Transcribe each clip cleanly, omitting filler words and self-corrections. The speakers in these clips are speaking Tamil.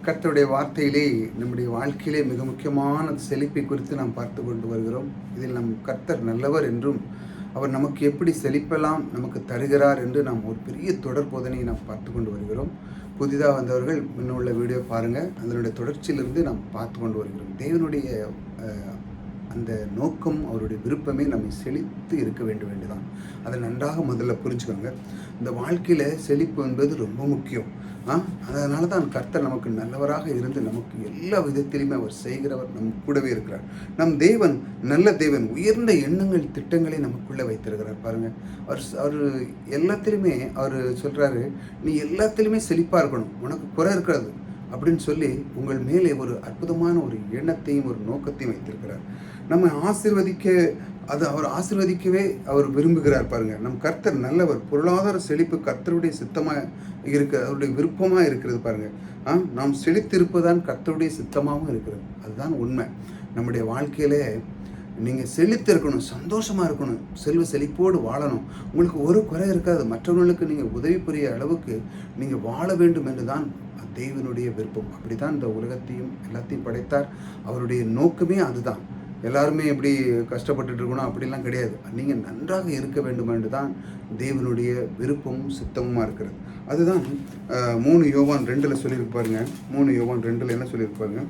கர்த்தருடைய வார்த்தையிலே நம்முடைய வாழ்க்கையிலே மிக முக்கியமான செழிப்பை குறித்து நாம் பார்த்து கொண்டு வருகிறோம். இதில் நம் கர்த்தர் நல்லவர் என்றும் அவர் நமக்கு எப்படி செழிப்பெல்லாம் நமக்கு தருகிறார் என்று நாம் ஒரு பெரிய தொடர் போதனையை நாம் பார்த்து கொண்டு வருகிறோம். புதிதாக வந்தவர்கள் முன்னுள்ள வீடியோ பாருங்கள், அதனுடைய தொடர்ச்சியிலிருந்து நாம் பார்த்து கொண்டு வருகிறோம். தேவனுடைய அந்த நோக்கம், அவருடைய விருப்பமே நம்மை செழித்து இருக்க வேண்டுதான். அதை நன்றாக முதல்ல புரிஞ்சுக்கோங்க. இந்த வாழ்க்கையில் செழிப்பு என்பது ரொம்ப முக்கியம். அதனால தான் கர்த்தர் நமக்கு நல்லவராக இருந்து நமக்கு எல்லா விதத்திலுமே அவர் செய்கிறவர், நம் கூடவே இருக்கிறார். நம் தேவன் நல்ல தேவன், உயர்ந்த எண்ணங்கள் திட்டங்களை நமக்குள்ளே வைத்திருக்கிறார். பாருங்கள், அவர் எல்லாத்திலுமே அவர் சொல்கிறாரு, நீ எல்லாத்திலுமே செழிப்பாக இருக்கணும், உனக்கு குறை இருக்கிறது அப்படின்னு சொல்லி உங்கள் மேலே ஒரு அற்புதமான ஒரு எண்ணத்தையும் ஒரு நோக்கத்தையும் வைத்திருக்கிறார். நம்ம அவர் ஆசீர்வதிக்கவே அவர் விரும்புகிறார். பாருங்கள், நம் கர்த்தர் நல்லவர், பொருளாதார செழிப்பு கர்த்தருடைய சித்தமாக இருக்கிறது, அவருடைய விருப்பமாக இருக்கிறது. பாருங்கள், நாம் செழித்திருப்பதுதான் கர்த்தருடைய சித்தமாகவும் இருக்கிறது. அதுதான் உண்மை. நம்முடைய வாழ்க்கையிலே நீங்கள் செழித்து இருக்கணும், சந்தோஷமாக இருக்கணும், செல்வ செழிப்போடு வாழணும், உங்களுக்கு ஒரு குறை இருக்காது, மற்றவர்களுக்கு நீங்கள் உதவி புரிய அளவுக்கு நீங்கள் வாழ வேண்டும் என்று தான் தேவனுடைய விருப்பம். அப்படி தான் இந்த உலகத்தையும் எல்லாத்தையும் படைத்தார். அவருடைய நோக்கமே அதுதான். எல்லாருமே எப்படி கஷ்டப்பட்டுட்டு இருக்கணும் அப்படிலாம் கிடையாது. நீங்கள் நன்றாக இருக்க வேண்டும் என்று தான் தேவனுடைய விருப்பமும் சித்தமுமாக இருக்கிறது. அதுதான் 3 யோவான் 2 சொல்லியிருப்பாருங்க. 3 யோவான் 2 என்ன சொல்லியிருப்பாருங்க?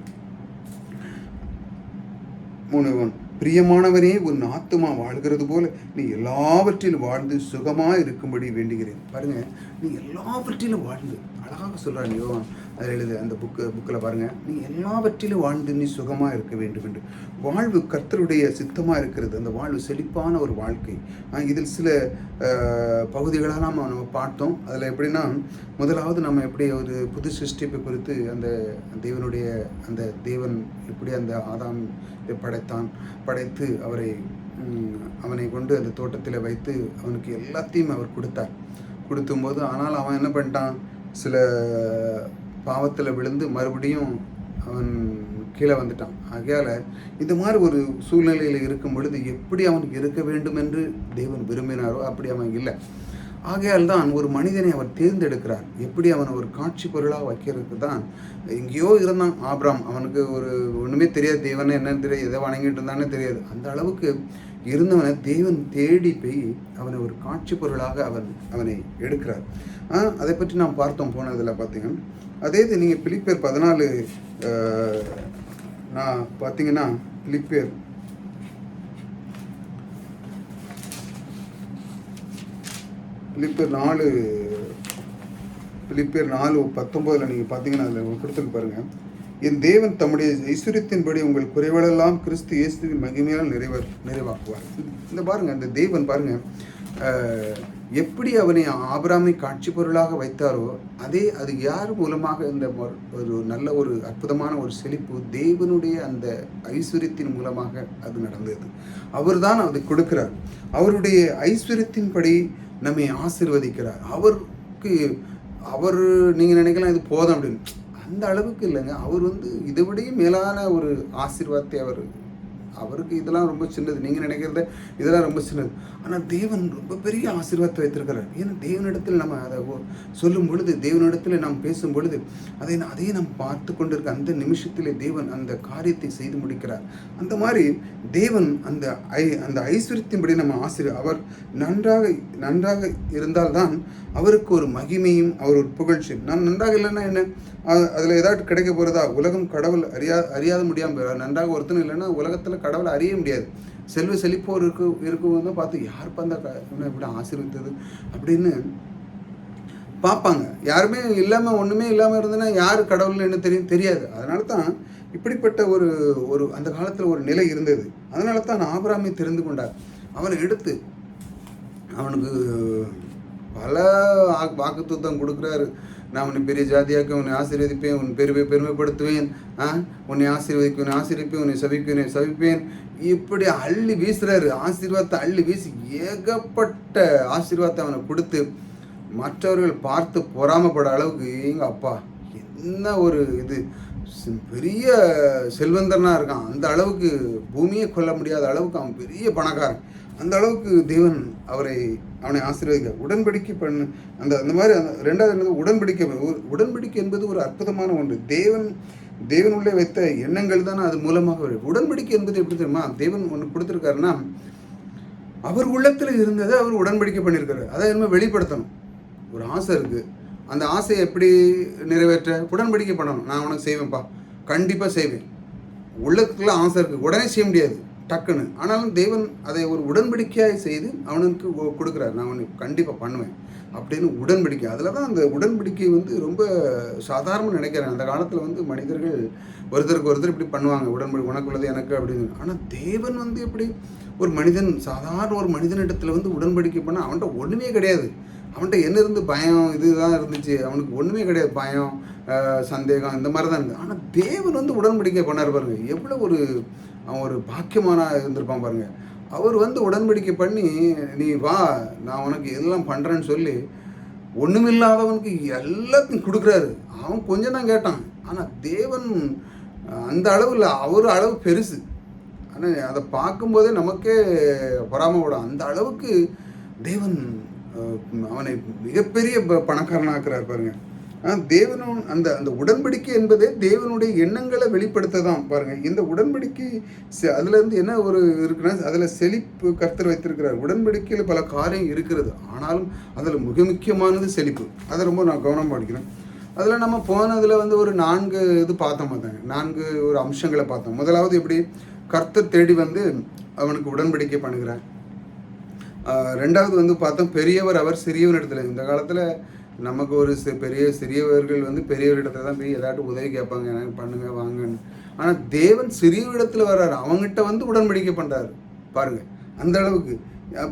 3 யோவான், பிரியமானவனே, உன் ஆத்துமா வாழ்கிறது போல நீ எல்லாவற்றிலும் வாழ்ந்து சுகமாக இருக்கும்படி வேண்டுகிறேன். பாருங்கள், நீ எல்லாவற்றிலும் வாழ்ந்து, அழகாக சொல்கிறான் யோவான் அதில் எழுது அந்த புக்கில் பாருங்கள், நீ எல்லாவற்றிலும் வாழ்ந்து நீ சுகமாக இருக்க வேண்டும் என்று. வாழ்வு கர்த்தருடைய சித்தமாக இருக்கிறது. அந்த வாழ்வு செழிப்பான ஒரு வாழ்க்கை. இதில் சில பகுதிகளாக நம்ம பார்த்தோம். அதில் எப்படின்னா, முதலாவது நம்ம எப்படி ஒரு புது சிருஷ்டிப்பை குறித்து அந்த தேவனுடைய அந்த தேவன் எப்படி அந்த ஆதாம் படைத்து அவனை கொண்டு அந்த தோட்டத்தில் வைத்து அவனுக்கு எல்லாத்தையும் அவர் கொடுத்தும்போது, ஆனால் அவன் என்ன பண்ணிட்டான், சில பாவத்தில் விழுந்து மறுபடியும் அவன் கீழே வந்துட்டான். ஆகையால் இந்த மாதிரி ஒரு சூழ்நிலையில் இருக்கும் பொழுது எப்படி அவனுக்கு இருக்க வேண்டும் என்று தேவன் விரும்பினாரோ அப்படி அவன் இல்லை. ஆகையால் தான் ஒரு மனிதனை அவர் தேர்ந்தெடுக்கிறார். எப்படி அவனை ஒரு காட்சி பொருளாக வைக்கிறதுக்கு தான். எங்கேயோ இருந்தான் ஆபிராம், அவனுக்கு ஒரு ஒன்றுமே தெரியாது, தேவனை என்னன்னு தெரியாது, எதை வணங்கிட்டு இருந்தானே தெரியாது. அந்த அளவுக்கு இருந்தவனை தேவன் தேடி போய் அவனை ஒரு காட்சி பொருளாக அவனை எடுக்கிறார். அதை பற்றி நாம் பார்த்தோம் போனதில் பார்த்தீங்கன்னா. அதே இது நீங்கள் பிலிப்பியர் 14 நான் பார்த்தீங்கன்னா, பிலிப்பியர் 4:19 நீங்கள் பார்த்தீங்கன்னா அதில் கொடுத்துருக்கு பாருங்கள். என் தேவன் தம்முடைய ஐஸ்வர்யத்தின்படி உங்கள் குறைவுகளெல்லாம் கிறிஸ்து இயேசுவின் மகிமையால் நிறைவாக்குவார். இந்த பாருங்கள், அந்த தேவன் பாருங்கள் எப்படி அவனை ஆபிரகாமை காட்சி பொருளாக வைத்தாரோ அது யார் மூலமாக இந்த ஒரு நல்ல ஒரு அற்புதமான ஒரு செழிப்பு தேவனுடைய அந்த ஐஸ்வர்யத்தின் மூலமாக அது நடந்தது. அவர் தான் அதை கொடுக்கிறார். அவருடைய ஐஸ்வர்யத்தின்படி நம்மை ஆசீர்வதிக்கிறார். அவர் நீங்கள் நினைக்கலாம் இது போதும் அப்படின்னு, அந்த அளவுக்கு இல்லைங்க. அவர் இதை விடையும் மேலான ஒரு ஆசீர்வாதத்தை அவருக்கு இதெல்லாம் ரொம்ப சின்னது, நீங்கள் நினைக்கிறத இதெல்லாம் ரொம்ப சின்னது. ஆனால் தேவன் ரொம்ப பெரிய ஆசீர்வாதத்தை வைத்திருக்கிறார். ஏன்னா தேவனிடத்தில் நம்ம அதை சொல்லும் பொழுது, தேவனிடத்தில் நாம் பேசும் பொழுது அதையே நாம் பார்த்து கொண்டிருக்க அந்த நிமிஷத்திலே தேவன் அந்த காரியத்தை செய்து முடிக்கிறார். அந்த மாதிரி தேவன் அந்த ஐஸ்வர்யத்தின்படி நம்ம அவர் நன்றாக இருந்தால்தான் அவருக்கு ஒரு மகிமையும் அவர் ஒரு புகழ்ச்சியும். நான் நன்றாக இல்லைன்னா என்ன, அதில் ஏதாவது கிடைக்க போகிறதா? உலகம் கடவுள் அறியாத முடியாமல் நன்றாக ஒருத்தனும் இல்லைன்னா உலகத்தில் கடவுளை அறிய முடியாது. செல்வ செழிப்போர் இருக்கும்போது பார்த்து யாருப்பா அந்த இப்படி ஆசீர்வதித்தது அப்படின்னு பார்ப்பாங்க. யாருமே இல்லாமல் ஒன்றுமே இல்லாமல் இருந்ததுன்னா யார் கடவுள்னு என்ன தெரியாது. அதனால தான் இப்படிப்பட்ட ஒரு அந்த காலத்தில் ஒரு நிலை இருந்தது. அதனால தான் ஆபிரகாமை தெரிந்து கொண்டார். அவனை எடுத்து அவனுக்கு பல வாக்குத்தத்தம் கொடுக்குறாரு. நான் உன்னை பெரிய ஜாதியாக்க, உன்னை ஆசீர்வதிப்பேன், உன் பெருமைப்படுத்துவேன், உன்னை ஆசீர்வதிப்பேன், உன்னை சவிப்பேன், இப்படி அள்ளி வீசுறாரு. ஆசீர்வாதத்தை அள்ளி வீசி ஏகப்பட்ட ஆசீர்வாதத்தை அவனை கொடுத்து மற்றவர்கள் பார்த்து பொறாமப்பட அளவுக்கு, எங்கள் அப்பா என்ன ஒரு இது பெரிய செல்வந்தனாக இருக்கான், அந்த அளவுக்கு பூமியை கொள்ள முடியாத அளவுக்கு அவன் பெரிய பணக்காரன். அந்த அளவுக்கு தேவன் அவனை ஆசீர்வதிக்க உடன்படிக்கை பண்ணு. அந்த மாதிரி ரெண்டாவது உடன்படிக்கை என்பது ஒரு அற்புதமான ஒன்று. தேவனுள்ளே வைத்த எண்ணங்கள் தான் அது மூலமாக வரும். உடன்படிக்கை என்பது எப்படி தெரியுமா? தேவன் ஒன்று கொடுத்துருக்காருன்னா, அவர் உள்ளத்தில் இருந்ததை அவர் உடன்படிக்கை பண்ணியிருக்காரு. அதை என்ன வெளிப்படுத்தணும். ஒரு ஆசை இருக்குது, அந்த ஆசையை எப்படி நிறைவேற்ற? உடன்படிக்கை பண்ணணும். நான் உனக்கு செய்வேன்ப்பா, கண்டிப்பாக செய்வேன். உள்ளத்துக்குள்ள ஆசை இருக்குது, உடனே செய்ய முடியாது டக்குன்னு. ஆனாலும் தேவன் அதை ஒரு உடன்படிக்கையாக செய்து அவனுக்கு கொடுக்குறாரு. நான் உனக்கு கண்டிப்பாக பண்ணுவேன் அப்படின்னு உடன்படிக்கை. அதில் தான் அந்த உடன்படிக்கை ரொம்ப சாதாரணமாக நினைக்கிறேன். அந்த காலத்தில் மனிதர்கள் ஒருத்தருக்கு ஒருத்தர் இப்படி பண்ணுவாங்க, உடன்படி உனக்குள்ளது எனக்கு அப்படின்னு. ஆனால் தேவன் எப்படி ஒரு மனிதன், சாதாரண ஒரு மனிதனிடத்தில் உடன்படிக்கை பண்ணால் அவன்கிட்ட ஒன்றுமே கிடையாது. அவன்கிட்ட என்ன இருந்து பயம் இதுதான் இருந்துச்சு, அவனுக்கு ஒன்றுமே கிடையாது. பயம், சந்தேகம் இந்த மாதிரி தான் இருந்தது. ஆனால் தேவன் உடன்படிக்கை பண்ணார் பாருங்க. எவ்வளோ அவன் ஒரு பாக்கியமான இருந்திருப்பான் பாருங்க. அவர் உடன்படிக்கை பண்ணி, நீ வா நான் உனக்கு இதெல்லாம் பண்ணுறேன்னு சொல்லி ஒன்றுமில்லாதவனுக்கு எல்லாத்தையும் கொடுக்குறாரு. அவன் கொஞ்சம் தான் கேட்டான். ஆனால் தேவன் அந்த அளவில் அவர் அளவு பெருசு. ஆனால் அதை பார்க்கும்போதே நமக்கே பொறாமப்படும். அந்த அளவுக்கு தேவன் அவனை மிகப்பெரிய பணக்காரனாக்குறார் பாருங்க. தேவனும் அந்த உடன்படிக்கை என்பதே தேவனுடைய எண்ணங்களை வெளிப்படுத்த தான் பாருங்க. இந்த உடன்படிக்கை அதுலேருந்து என்ன ஒரு இருக்குன்னா, அதில் செழிப்பு கர்த்தர் வைத்திருக்கிறார். உடன்படிக்கையில் பல காரியம் இருக்கிறது, ஆனாலும் அதில் மிக முக்கியமானது செழிப்பு. அதை ரொம்ப நான் கவனமாக படிக்கிறேன். அதில் நம்ம போனதில் ஒரு 4 இது பார்த்தோம். 4 ஒரு அம்சங்களை பார்த்தோம். முதலாவது எப்படி கர்த்தர் தேடி அவனுக்கு உடன்படிக்கை பண்ணுகிறார். ரெண்டாவது பார்த்தோம், பெரியவர் அவர் சிறியவன் இடத்துல. இந்த காலத்தில் நமக்கு ஒரு சிறியவர்கள் பெரியவரிடத்துல தான் போய் ஏதாட்டும் உதவி கேட்பாங்க, எனக்கு பண்ணுங்க வாங்கன்னு. ஆனால் தேவன் சிறியவரிடத்துல வர்றாரு, அவங்ககிட்ட உடன்படிக்கை பண்ணுறாரு பாருங்க. அந்த அளவுக்கு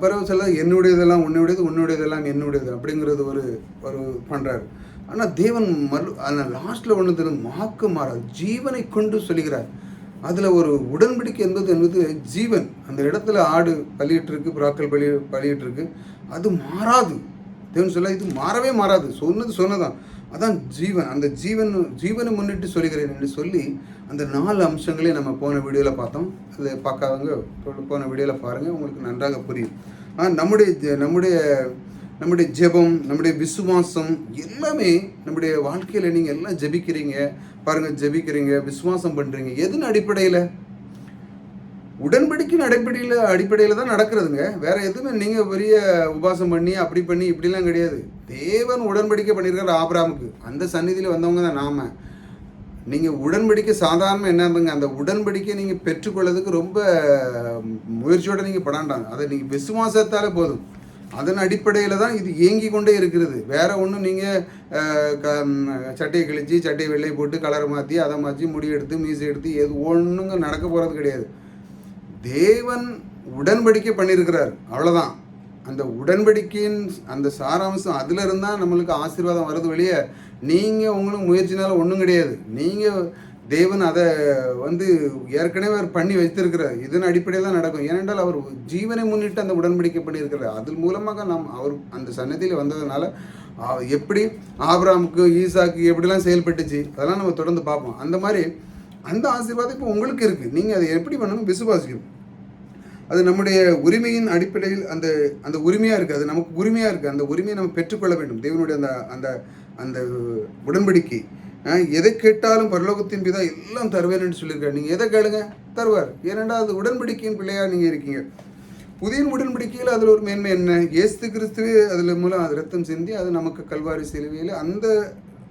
பிறகு சொல்ல என்னுடையதெல்லாம் உன்னுடையது, உன்னுடையதெல்லாம் என்னுடையது அப்படிங்கிறது ஒரு பண்ணுறாரு. ஆனால் தேவன் ஆனால் லாஸ்ட்டில் ஒன்று தெரியும், மாக்கு மாறாது, ஜீவனை கொண்டு சொல்லுகிறார். அதில் ஒரு உடன்படிக்கை என்பது ஜீவன். அந்த இடத்துல ஆடு பலியிட்டிருக்கு, புறாக்கள் பலியிட்டிருக்கு, அது மாறாது. தேவன் சொல்ல இது மாறவே மாறாது, சொன்னதான். அதான் ஜீவன். அந்த ஜீவனை முன்னிட்டு சொல்லுகிறேன் என்று சொல்லி அந்த 4 அம்சங்களையும் நம்ம போன வீடியோவில் பார்த்தோம். அதை பார்க்காதவங்க போன வீடியோவில் பாருங்கள், உங்களுக்கு நன்றாக புரியும். நம்முடைய ஜெபம், நம்முடைய விசுவாசம் எல்லாமே நம்முடைய வாழ்க்கையில் நீங்கள் எல்லாம் ஜெபிக்கிறீங்க பாருங்கள், ஜெபிக்கிறீங்க, விசுவாசம் பண்ணுறீங்க. எதன் அடிப்படையில்? உடன்படிக்கையின் அடிப்படையில் தான் நடக்கிறதுங்க. வேற எதுவுமே நீங்கள் பெரிய உபாசம் பண்ணி அப்படி பண்ணி இப்படிலாம் கிடையாது. தேவன் உடன்படிக்கை பண்ணியிருக்காரு ஆபிரகாமுக்கு. அந்த சந்நிதியில் வந்தவங்க தான் நாம. நீங்கள் உடன்படிக்கை சாதாரண என்னதுங்க, அந்த உடன்படிக்கை நீங்கள் பெற்றுக்கொள்ளதுக்கு ரொம்ப முயற்சியோடு நீங்கள் படாண்டாங்க. அதை நீங்கள் விசுவாசத்தாலே போதும். அதன் அடிப்படையில் தான் இது இயங்கி கொண்டே இருக்கிறது. வேறு ஒன்றும் நீங்கள் சட்டையை கிழிச்சி சட்டையை வெள்ளை போட்டு கலரை மாற்றி அதை மாற்றி முடி எடுத்து மீசை எடுத்து எது ஒன்றுங்க நடக்க போகிறது கிடையாது. தேவன் உடன்படிக்கை பண்ணியிருக்கிறார், அவ்வளோதான். அந்த உடன்படிக்கையின் அந்த சாராம்சம் அதில் இருந்தால் நம்மளுக்கு ஆசீர்வாதம் வருது வெளியே. நீங்கள் உங்களுக்கு முயற்சினால ஒன்றும் கிடையாது. நீங்கள் தேவன் அதை ஏற்கனவே அவர் பண்ணி வைத்திருக்கிறார். இதன் அடிப்படையில் தான் நடக்கும். ஏனென்றால் அவர் ஜீவனை முன்னிட்டு அந்த உடன்படிக்கை பண்ணியிருக்கிறார். அதன் மூலமாக அவர் அந்த சன்னதியில் வந்ததுனால எப்படி ஆபிரகாமுக்கு ஈசாக்கு எப்படிலாம் செயல்பட்டுச்சு அதெல்லாம் நம்ம தொடர்ந்து பார்ப்போம். அந்த மாதிரி அந்த ஆசீர்வாதம் இப்போ உங்களுக்கு இருக்குது. நீங்கள் அதை எப்படி பண்ணணும்? விசுவாசிக்கணும். அது நம்முடைய உரிமையின் அடிப்படையில் அந்த உரிமையாக இருக்குது. அது நமக்கு உரிமையாக இருக்குது. அந்த உரிமையை நம்ம பெற்றுக்கொள்ள வேண்டும். தேவனுடைய அந்த அந்த உடன்படிக்கை, எதை கேட்டாலும் பரலோகத்தின் பிதா எல்லாம் தருவேன் என்று சொல்லியிருக்காரு. நீங்கள் எதை கேளுங்க தருவார். ஏனென்றால் அது உடன்படிக்கையின் பிள்ளையாக நீங்கள் இருக்கீங்க. புதிய உடன்படிக்கையில் அதில் ஒரு மேன்மை என்ன? இயேசு கிறிஸ்துவே அதில் மூலம் அது ரத்தம் சிந்தி அது நமக்கு கல்வாரி சிலுவையில்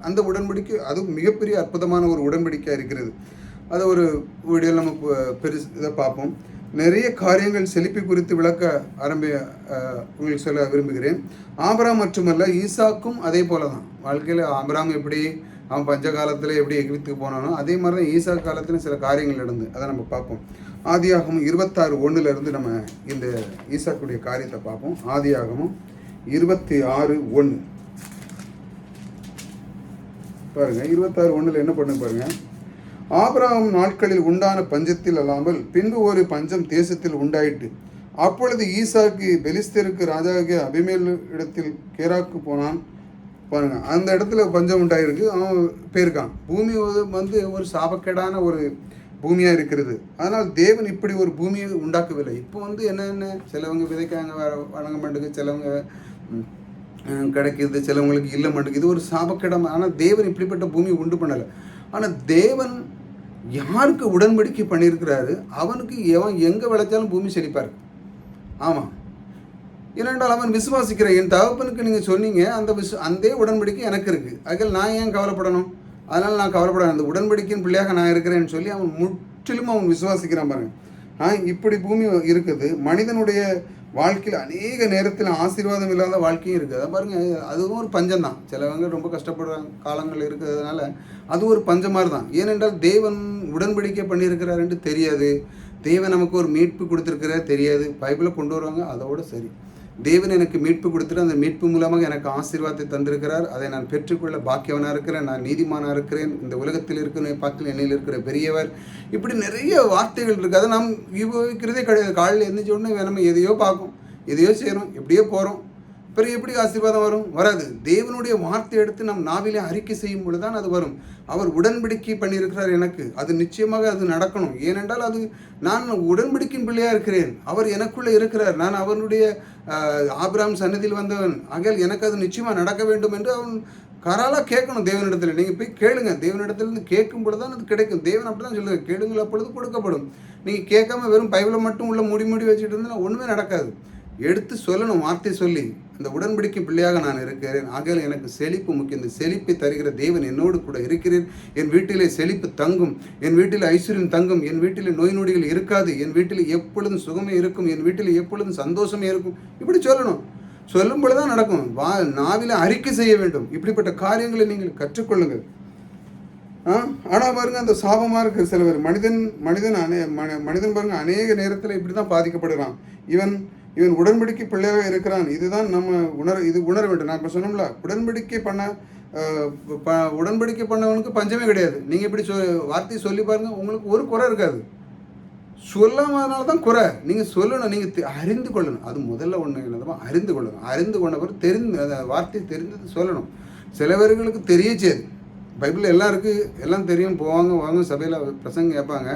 அந்த உடன்படிக்கை அது மிகப்பெரிய அற்புதமான ஒரு உடன்படிக்கையாக இருக்கிறது. அதை ஒரு வீடியோ நம்ம இதை பார்ப்போம். நிறைய காரியங்கள் செழிப்பை குறித்து விளக்க உங்களுக்கு சொல்ல விரும்புகிறேன். ஆபிரகாம் மட்டுமல்ல, ஈசாக்கும் அதே போல தான். வாழ்க்கையில் ஆபிரகாம் எப்படி அவன் பஞ்ச காலத்தில் எப்படி எகிப்துக்கு போனானோ அதே மாதிரி தான் ஈசா காலத்தில் சில காரியங்கள் நடந்து அதை நம்ம பார்ப்போம். ஆதியாகமம் 26:1 நம்ம இந்த ஈசாக்குடைய காரியத்தை பார்ப்போம். ஆதியாகமம் 26:1 பாருங்க. 26:1 என்ன பண்ணு பாருங்க. ஆபிரகாம் நாட்களில் உண்டான பஞ்சத்தில் அல்லாமல் பின்பு ஒரு பஞ்சம் தேசத்தில் உண்டாயிட்டு, அப்பொழுது ஈசாக்கு பெலிஸ்தருக்கு ராஜாகிய அபிமேல் இடத்தில் கேராக்கு போனான் பாருங்க. அந்த இடத்துல பஞ்சம் உண்டாயிருக்கு. அவன் போயிருக்கான். பூமி ஒரு சாபக்கேடான பூமியாக இருக்கிறது. அதனால் தேவன் இப்படி ஒரு பூமியை உண்டாக்கவில்லை. இப்போ வந்து என்னென்ன சிலவங்க விதைக்காங்க வணங்க மாட்டேங்குது, சிலவங்க கிடைக்கிது, சிலவங்களுக்கு இல்லை மாட்டேங்குது. இது ஒரு சாபக்கிடம். ஆனால் தேவன் இப்படிப்பட்ட பூமியை உண்டு பண்ணலை. ஆனால் தேவன் யாருக்கு உடன்படிக்கை பண்ணியிருக்கிறாரு அவனுக்கு எவன் எங்கே விளைச்சாலும் பூமி செழிப்பார். ஆமாம், ஏனென்றால் அவன் விசுவாசிக்கிற என் தகப்பனுக்கு நீங்கள் சொன்னீங்க, அந்த உடன்படிக்கை எனக்கு இருக்குது. அதில் நான் ஏன் கவலைப்படணும்? அதனால் நான் கவலைப்படாது, அந்த உடன்படிக்கையின் பிள்ளையாக நான் இருக்கிறேன்னு சொல்லி அவன் முற்றிலும் அவன் விசுவாசிக்கிறான் பாருங்க. இப்படி பூமி இருக்குது. மனிதனுடைய வாழ்க்கையில் அநேக நேரத்தில் ஆசீர்வாதம் இல்லாத வாழ்க்கையும் இருக்குது. அதை பாருங்கள், அதுவும் ஒரு பஞ்சம் தான். சிலவங்க ரொம்ப கஷ்டப்படுற காலங்கள் இருக்கிறதுனால அது ஒரு பஞ்சம் மாதிரி தான். ஏனென்றால் தேவன் உடன்படிக்கை பண்ணியிருக்கிறார் என்று தெரியாது, தேவன் நமக்கு ஒரு மீட்பு கொடுத்துருக்கிறார் தெரியாது. பைபிளை கொண்டு வருவாங்க, அதோடு சரி. தேவன் எனக்கு மீட்பு கொடுத்துட்டு அந்த மீட்பு மூலமாக எனக்கு ஆசீர்வாதத்தை தந்திருக்கிறார், அதை நான் பெற்றுக்கொள்ள பாக்கியவனாக இருக்கிறேன், நான் நீதிமானாக இருக்கிறேன், இந்த உலகத்தில் இருக்கிற பார்க்கல என்னையில் இருக்கிற பெரியவர், இப்படி நிறைய வார்த்தைகள் இருக்குது. அதை நாம் உபயோகிக்கிறதே கிடையாது. காலையில் எழுந்திரிச்ச உடனே நம்ம எதையோ பார்க்கும், எதையோ செய்கிறோம், எப்படியோ போகிறோம். பிறகு எப்படி ஆசீர்வாதம் வரும்? வராது. தேவனுடைய வார்த்தை எடுத்து நம் நாவிலே அறிக்கை செய்யும் பொழுது தான் அது வரும். அவர் உடன்படிக்கை பண்ணியிருக்கிறார் எனக்கு, அது நிச்சயமாக அது நடக்கணும். ஏனென்றால் அது நான் உடன்படிக்கையின் பிள்ளையாக இருக்கிறேன், அவர் எனக்குள்ளே இருக்கிறார், நான் அவனுடைய ஆபிரகாம் சன்னதியில் வந்தவன், ஆகையால் எனக்கு அது நிச்சயமாக நடக்க வேண்டும் என்று அவன் கராலாக கேட்கணும் தேவனிடத்தில். நீங்கள் போய் கேளுங்க, தேவனிடத்துலேருந்து கேட்கும் பொழுது தான் அது கிடைக்கும். தேவன் அப்படி தான் சொல்லுங்கள், கேளுங்கள் அப்பொழுது கொடுக்கப்படும். நீங்கள் கேட்காம வெறும் பைபிளை மட்டும் உள்ள மூடி வச்சுட்டு இருந்தால் ஒன்றுமே நடக்காது. எடுத்து சொல்லணும், வார்த்தை சொல்லி, அந்த உடன்படிக்கை பிள்ளையாக நான் இருக்கிறேன், ஆகையால் எனக்கு செழிப்பு முக்கியம், இந்த செழிப்பை தருகிற தேவன் என்னோடு கூட இருக்கிறேன், என் வீட்டிலே செழிப்பு தங்கும், என் வீட்டில் ஐஸ்வர்யம் தங்கும், என் வீட்டில் நோய் நொடிகள் இருக்காது, என் வீட்டில் எப்பொழுதும் சுகமே இருக்கும், என் வீட்டில் எப்பொழுதும் சந்தோஷமே இருக்கும். இப்படி சொல்லணும். சொல்லும் பொழுதுதான் நடக்கும். நாவில அறிக்கை செய்ய வேண்டும். இப்படிப்பட்ட காரியங்களை நீங்கள் கற்றுக்கொள்ளுங்கள். ஆனால் பாருங்க, அந்த சாபமாக இருக்குது. சில பேர் மனிதன் பாருங்க அநேக நேரத்தில் இப்படி தான் பாதிக்கப்படுறான். இவன் உடன்படிக்கை பிள்ளையாக இருக்கிறான். இதுதான் நம்ம உணர வேண்டும். நான் இப்போ சொன்னோம்ல, உடன்படிக்கை பண்ணவனுக்கு பஞ்சமே கிடையாது. நீங்கள் இப்படி வார்த்தையை சொல்லி பாருங்கள், உங்களுக்கு ஒரு குறை இருக்காது. சொல்லாமனால தான் குறை. நீங்கள் சொல்லணும், நீங்கள் அறிந்து கொள்ளணும். அது முதல்ல ஒன்று என்னதுமா, அறிந்து கொள்ளணும். அறிந்து கொண்டவர் அந்த வார்த்தையை தெரிந்தது சொல்லணும். சில பேர்களுக்கு தெரிய செய்யுது. பைபிளில் எல்லாம் இருக்குது, எல்லாம் தெரியும், வாங்க சபையில் பிரசங்க கேட்பாங்க.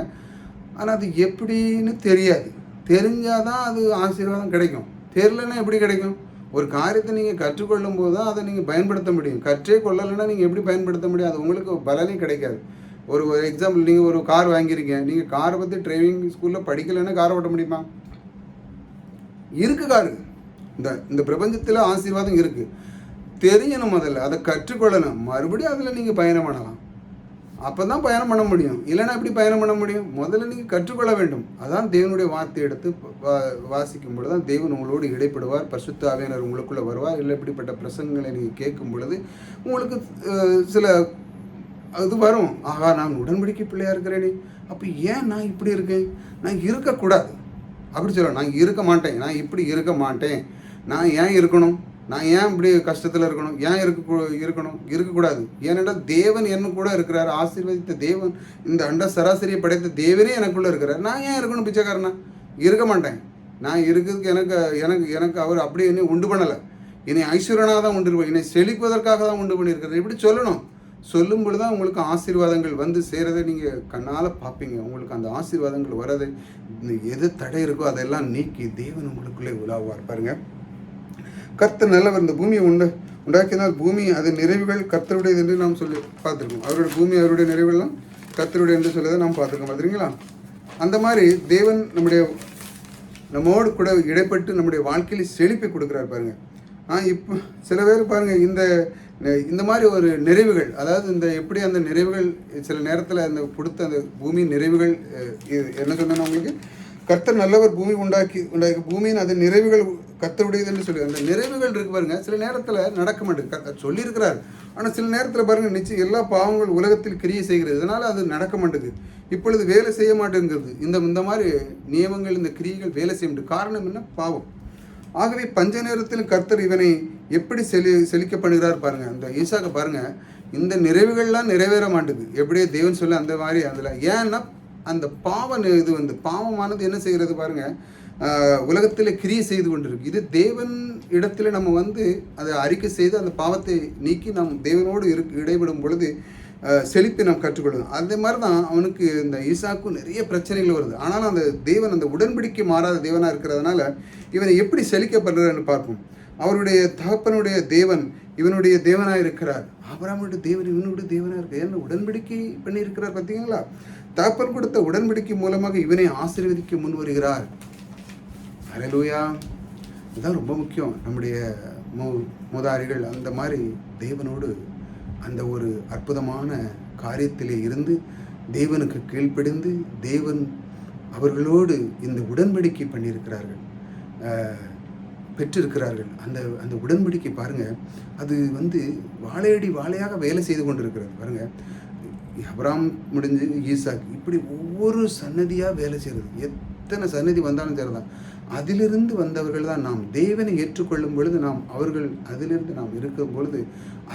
ஆனால் அது எப்படின்னு தெரியாது. தெரிஞ்சால் அது ஆசீர்வாதம் கிடைக்கும். தெரியலன்னா எப்படி கிடைக்கும்? ஒரு காரியத்தை நீங்கள் கற்றுக்கொள்ளும் போது தான் அதை நீங்கள் பயன்படுத்த முடியும். கற்றே கொள்ளலைன்னா நீங்கள் எப்படி பயன்படுத்த முடியும்? அது உங்களுக்கு பலனே கிடைக்காது. ஒரு எக்ஸாம்பிள், நீங்கள் ஒரு கார் வாங்கியிருக்கீங்க, நீங்கள் காரை பற்றி டிரைவிங் ஸ்கூலில் படிக்கலைன்னா காரை ஓட்ட முடியுமா? இருக்குது காரு. இந்த பிரபஞ்சத்தில் ஆசீர்வாதம் இருக்குது. தெரியணும், முதல்ல அதை கற்றுக்கொள்ளணும், மறுபடியும் அதில் நீங்கள் பயணம் பண்ணலாம். அப்போ தான் பயணம் பண்ண முடியும். இல்லைன்னா எப்படி பயணம் பண்ண முடியும்? முதல்ல நீங்கள் கற்றுக்கொள்ள வேண்டும். அதான் தேவனுடைய வார்த்தை எடுத்து வாசிக்கும் பொழுது தான் தேவன் உங்களோடு இடைப்படுவார், பரிசுத்த ஆவியானவர் உங்களுக்குள்ளே வருவார். இல்லை இப்படிப்பட்ட பிரசங்கங்களை நீங்கள் கேட்கும் பொழுது உங்களுக்கு சில அது வரும். ஆகா, நான் உடன்படிக்கை பிள்ளையாக இருக்கிறேனே, அப்போ ஏன் நான் இப்படி இருக்கேன்? நான் இருக்கக்கூடாது அப்படி சொல்ல. நான் இருக்க மாட்டேன், நான் இப்படி இருக்க மாட்டேன், நான் ஏன் இருக்கணும்? நான் ஏன் இப்படி கஷ்டத்தில் இருக்கணும்? ஏன் இருக்கக்கூடாது? ஏனென்றால் தேவன் என்ன கூட இருக்கிறார். ஆசீர்வதித்த தேவன், இந்த அண்ட சராசரியை படைத்த தேவனே எனக்குள்ளே இருக்கிறார். நான் ஏன் இருக்கணும் பிச்சைக்காரனா? இருக்க மாட்டேன். நான் இருக்கிறதுக்கு எனக்கு அவர் அப்படி என்னை உண்டு பண்ணலை. என்னை ஐஸ்வர்யனாக தான் உண்டு, என்னை செழிப்பதற்காக தான் உண்டு பண்ணியிருக்கிறார். இப்படி சொல்லணும். சொல்லும் பொழுது தான் உங்களுக்கு ஆசீர்வாதங்கள் வந்து சேரதை நீங்கள் கண்ணால் பார்ப்பீங்க. உங்களுக்கு அந்த ஆசீர்வாதங்கள் வரதை, எது தடை இருக்கோ அதெல்லாம் நீக்கி தேவன் உங்களுக்குள்ளே உலாவார். பாருங்கள், கர்த்தர் நல்லவர். இந்த பூமியை உண்டாக்கினால் பூமி அதன் நிறைவுகள் கர்த்தருடையது என்று நாம் சொல்லி பார்த்துருக்கோம். அவருடைய பூமி அவருடைய நிறைவுகள்லாம் கர்த்தருடைய என்று சொல்லதை நாம் பார்த்துருக்கோம். பார்த்துருங்களா? அந்த மாதிரி தேவன் நம்மோடு கூட இடைப்பட்டு நம்முடைய வாழ்க்கையில் செழிப்பை கொடுக்குறாரு. பாருங்கள், இப்போ சில பேர் பாருங்கள், இந்த மாதிரி ஒரு நிறைவுகள், அதாவது எப்படி அந்த நிறைவுகள் சில நேரத்தில் அந்த கொடுத்த அந்த பூமியின் நிறைவுகள் என்ன சொன்னா உங்களுக்கு, கர்த்தர் நல்லவர், பூமி உண்டாக்கி பூமியின் அது நிறைவுகள் கர்த்தருடையதுன்னு சொல்லி அந்த நிறைவுகள் இருக்கு பாருங்க. சில நேரத்தில் நடக்க மாட்டேங்குது. சொல்லியிருக்கிறார், ஆனால் சில நேரத்தில் பாருங்க, நிச்சயம் எல்லா பாவங்கள் உலகத்தில் கிரியை செய்கிறது, இதனால் அது நடக்க மாட்டேங்குது. இப்பொழுது வேலை செய்ய மாட்டேங்கிறது. இந்த மாதிரி நியமங்கள், இந்த கிரியைகள் வேலை செய்ய முடியும். காரணம் என்ன? பாவம். ஆகவே பஞ்ச நேரத்தில் கர்த்தர் இவனை எப்படி செழிக்க பண்ணுகிறார் பாருங்க. அந்த ஈசாக்க பாருங்க, இந்த நிறைவுகள்லாம் நிறைவேற மாட்டேங்குது. எப்படியே தேவன் சொல்ல அந்த மாதிரி அதில் ஏன்னா அந்த பாவமானது என்ன செய்கிறது பாருங்க, உலகத்தில் கிரியை செய்து கொண்டிருக்கு. இது தேவன் இடத்துல நம்ம அதை அறிக்கை செய்து அந்த பாவத்தை நீக்கி நாம் தேவனோடு இடைவிடும் பொழுது செழிப்பை நாம் கற்றுக்கொள்ளணும். அதே மாதிரி தான் அவனுக்கு இந்த ஈசாக்கும் நிறைய பிரச்சனைகள் வருது. ஆனாலும் அந்த தேவன் அந்த உடன்படிக்கை மாறாத தேவனாக இருக்கிறதுனால இவனை எப்படி செழிக்கப்படுறான்னு பார்ப்போம். அவருடைய தகப்பனுடைய தேவன் இவனுடைய தேவனாக இருக்கிறார். ஆபிரகாமுடைய தேவன் இவனுடைய தேவனாக இருக்கிறார். ஏன்னா உடன்படிக்கை பண்ணியிருக்கிறார். பார்த்தீங்களா? தகப்பன் கொடுத்த உடன்படிக்கை மூலமாக இவனை ஆசீர்வதிக்க முன் வருகிறார். ஹல்லேலூயா. இதுதான் ரொம்ப முக்கியம். நம்முடைய மூதாரிகள் அந்த மாதிரி தேவனோடு அந்த ஒரு அற்புதமான காரியத்திலே இருந்து தேவனுக்கு கீழ்ப்படிந்து தேவன் அவர்களோடு இந்த உடன்படிக்கை பண்ணியிருக்கிறார்கள், பெற்றிருக்கிறார்கள். அந்த உடன்படிக்கை பாருங்கள், அது வாழையடி வாழையாக வேலை செய்து கொண்டு இருக்கிறது. பாருங்கள், அபிரகாம் முடிஞ்சு ஈசாக், இப்படி ஒவ்வொரு சன்னதியாக வேலை செய்கிறது. எத்தனை சன்னதி வந்தாலும் சரிதான், அதிலிருந்து வந்தவர்கள் தான் நாம். தேவனை ஏற்றுக்கொள்ளும் பொழுது நாம் அதிலிருந்து நாம் இருக்கும் பொழுது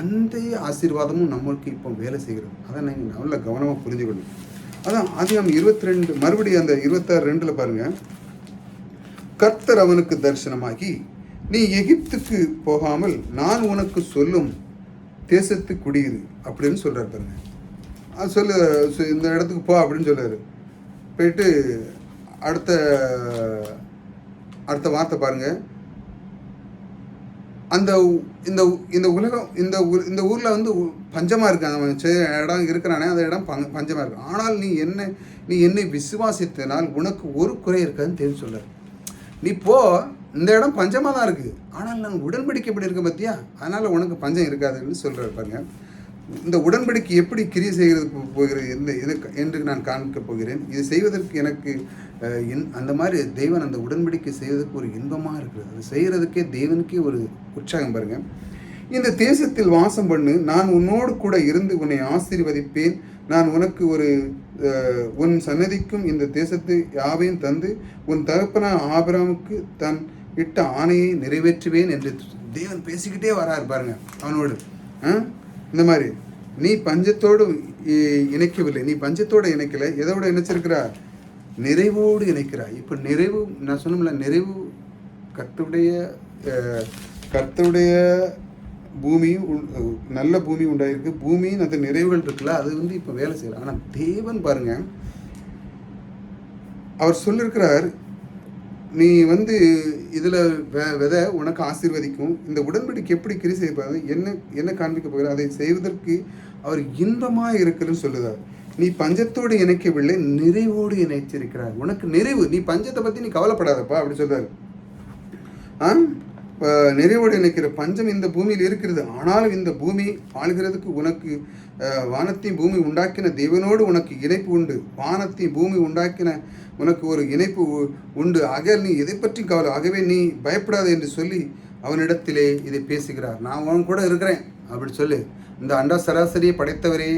அந்த ஆசீர்வாதமும் நம்மளுக்கு இப்போ வேலை செய்கிறது. அதை நீங்கள் நல்ல கவனமாக புரிஞ்சுக்கணும். அதான் ஆதியாகமம் 22 மறுபடியும் அந்த 26:2 பாருங்கள். கர்த்தர் அவனுக்கு தரிசனமாகி, நீ எகிப்துக்கு போகாமல் நான் உனக்கு சொல்லும் தேசத்து குடியிரு அப்படின்னு சொல்கிறார். பாருங்க, அது இந்த இடத்துக்கு போ அப்படின்னு சொல்கிறாரு. போயிட்டு அடுத்த வார்த்தை பாருங்கள். இந்த உலகம் இந்த ஊரில் பஞ்சமாக இருக்கு. அவன் இடம் இருக்கிறானே அந்த இடம் பஞ்சமாக இருக்கு. ஆனால் நீ என்னை விசுவாசித்தனால் உனக்கு ஒரு குறை இருக்காதுன்னு தெரிஞ்சு சொல்கிறார். நீ போ, இந்த இடம் பஞ்சமாக தான் இருக்குது, ஆனால் நான் உடன்படிக்கை எப்படி இருக்கேன் பார்த்தியா, அதனால் உனக்கு பஞ்சம் இருக்காதுன்னு சொல்கிறார். பாருங்க, இந்த உடன்படிக்கை எப்படி கிரியை செய்கிறது போகிறது என்று நான் காண்பிக்க போகிறேன். இது செய்வதற்கு எனக்கு அந்த மாதிரி தெய்வன் அந்த உடன்படிக்கை செய்வதற்கு ஒரு இன்பமாக இருக்கிறது. அது செய்கிறதுக்கே தேவனுக்கே ஒரு உற்சாகம். பாருங்கள், இந்த தேசத்தில் வாசம் பண்ணு, நான் உன்னோடு கூட இருந்து உன்னை ஆசீர்வதிப்பேன். நான் உனக்கு உன் சன்னதிக்கும் இந்த தேசத்தை யாவையும் தந்து உன் தகப்பன ஆபிரகாமுக்கு தன் இட்ட ஆணையை நிறைவேற்றுவேன் என்று தேவன் பேசிக்கிட்டே வராரு. பாருங்க, அவனோடு இந்த மாதிரி நீ பஞ்சத்தோடு இணைக்கவில்லை, நீ பஞ்சத்தோடு இணைக்கலை, எதோட இணைச்சிருக்கிறார்? நிறைவோடு இணைக்கிறார். இப்போ நிறைவு, நான் சொன்னோம்ல, நிறைவு கர்த்தருடைய பூமியும் நல்ல பூமி உண்டாயிருக்கு. பூமியின் அந்த நிறைவுகள் இருக்குல்ல, அது இப்போ வேலை செய்யலாம். ஆனால் தேவன் பாருங்க, அவர் சொல்லியிருக்கிறார், நீ இதில் விதை உனக்கு ஆசீர்வதிக்கும். இந்த உடன்படிக்கை எப்படி கிரி செய்யப்பாரு, என்ன காண்பிக்க போகிறார்? அதை செய்வதற்கு அவர் இன்பமாக இருக்குன்னு சொல்லுதார். நீ பஞ்சத்தோடு இணைக்கவில்லை, நிறைவோடு இணைச்சிருக்கிறார். உனக்கு நிறைவு, நீ பஞ்சத்தை பற்றி நீ கவலைப்படாதப்பா அப்படி சொல்கிறார். நிறைவோடு இணைக்கிற பஞ்சம் இந்த பூமியில் இருக்கிறது. ஆனாலும் இந்த பூமி ஆளுகிறதுக்கு உனக்கு வானத்தையும் பூமி உண்டாக்கின தேவனோடு உனக்கு இணைப்பு உண்டு. வானத்தையும் பூமி உண்டாக்கின உனக்கு ஒரு இணைப்பு உண்டு. ஆக நீ எதை பற்றி கவலை, ஆகவே நீ பயப்படாத என்று சொல்லி அவனிடத்திலே இதை பேசுகிறார். நான் உன் கூட இருக்கிறேன் அப்படி சொல்லு. இந்த அண்ட சராசரியை படைத்தவரே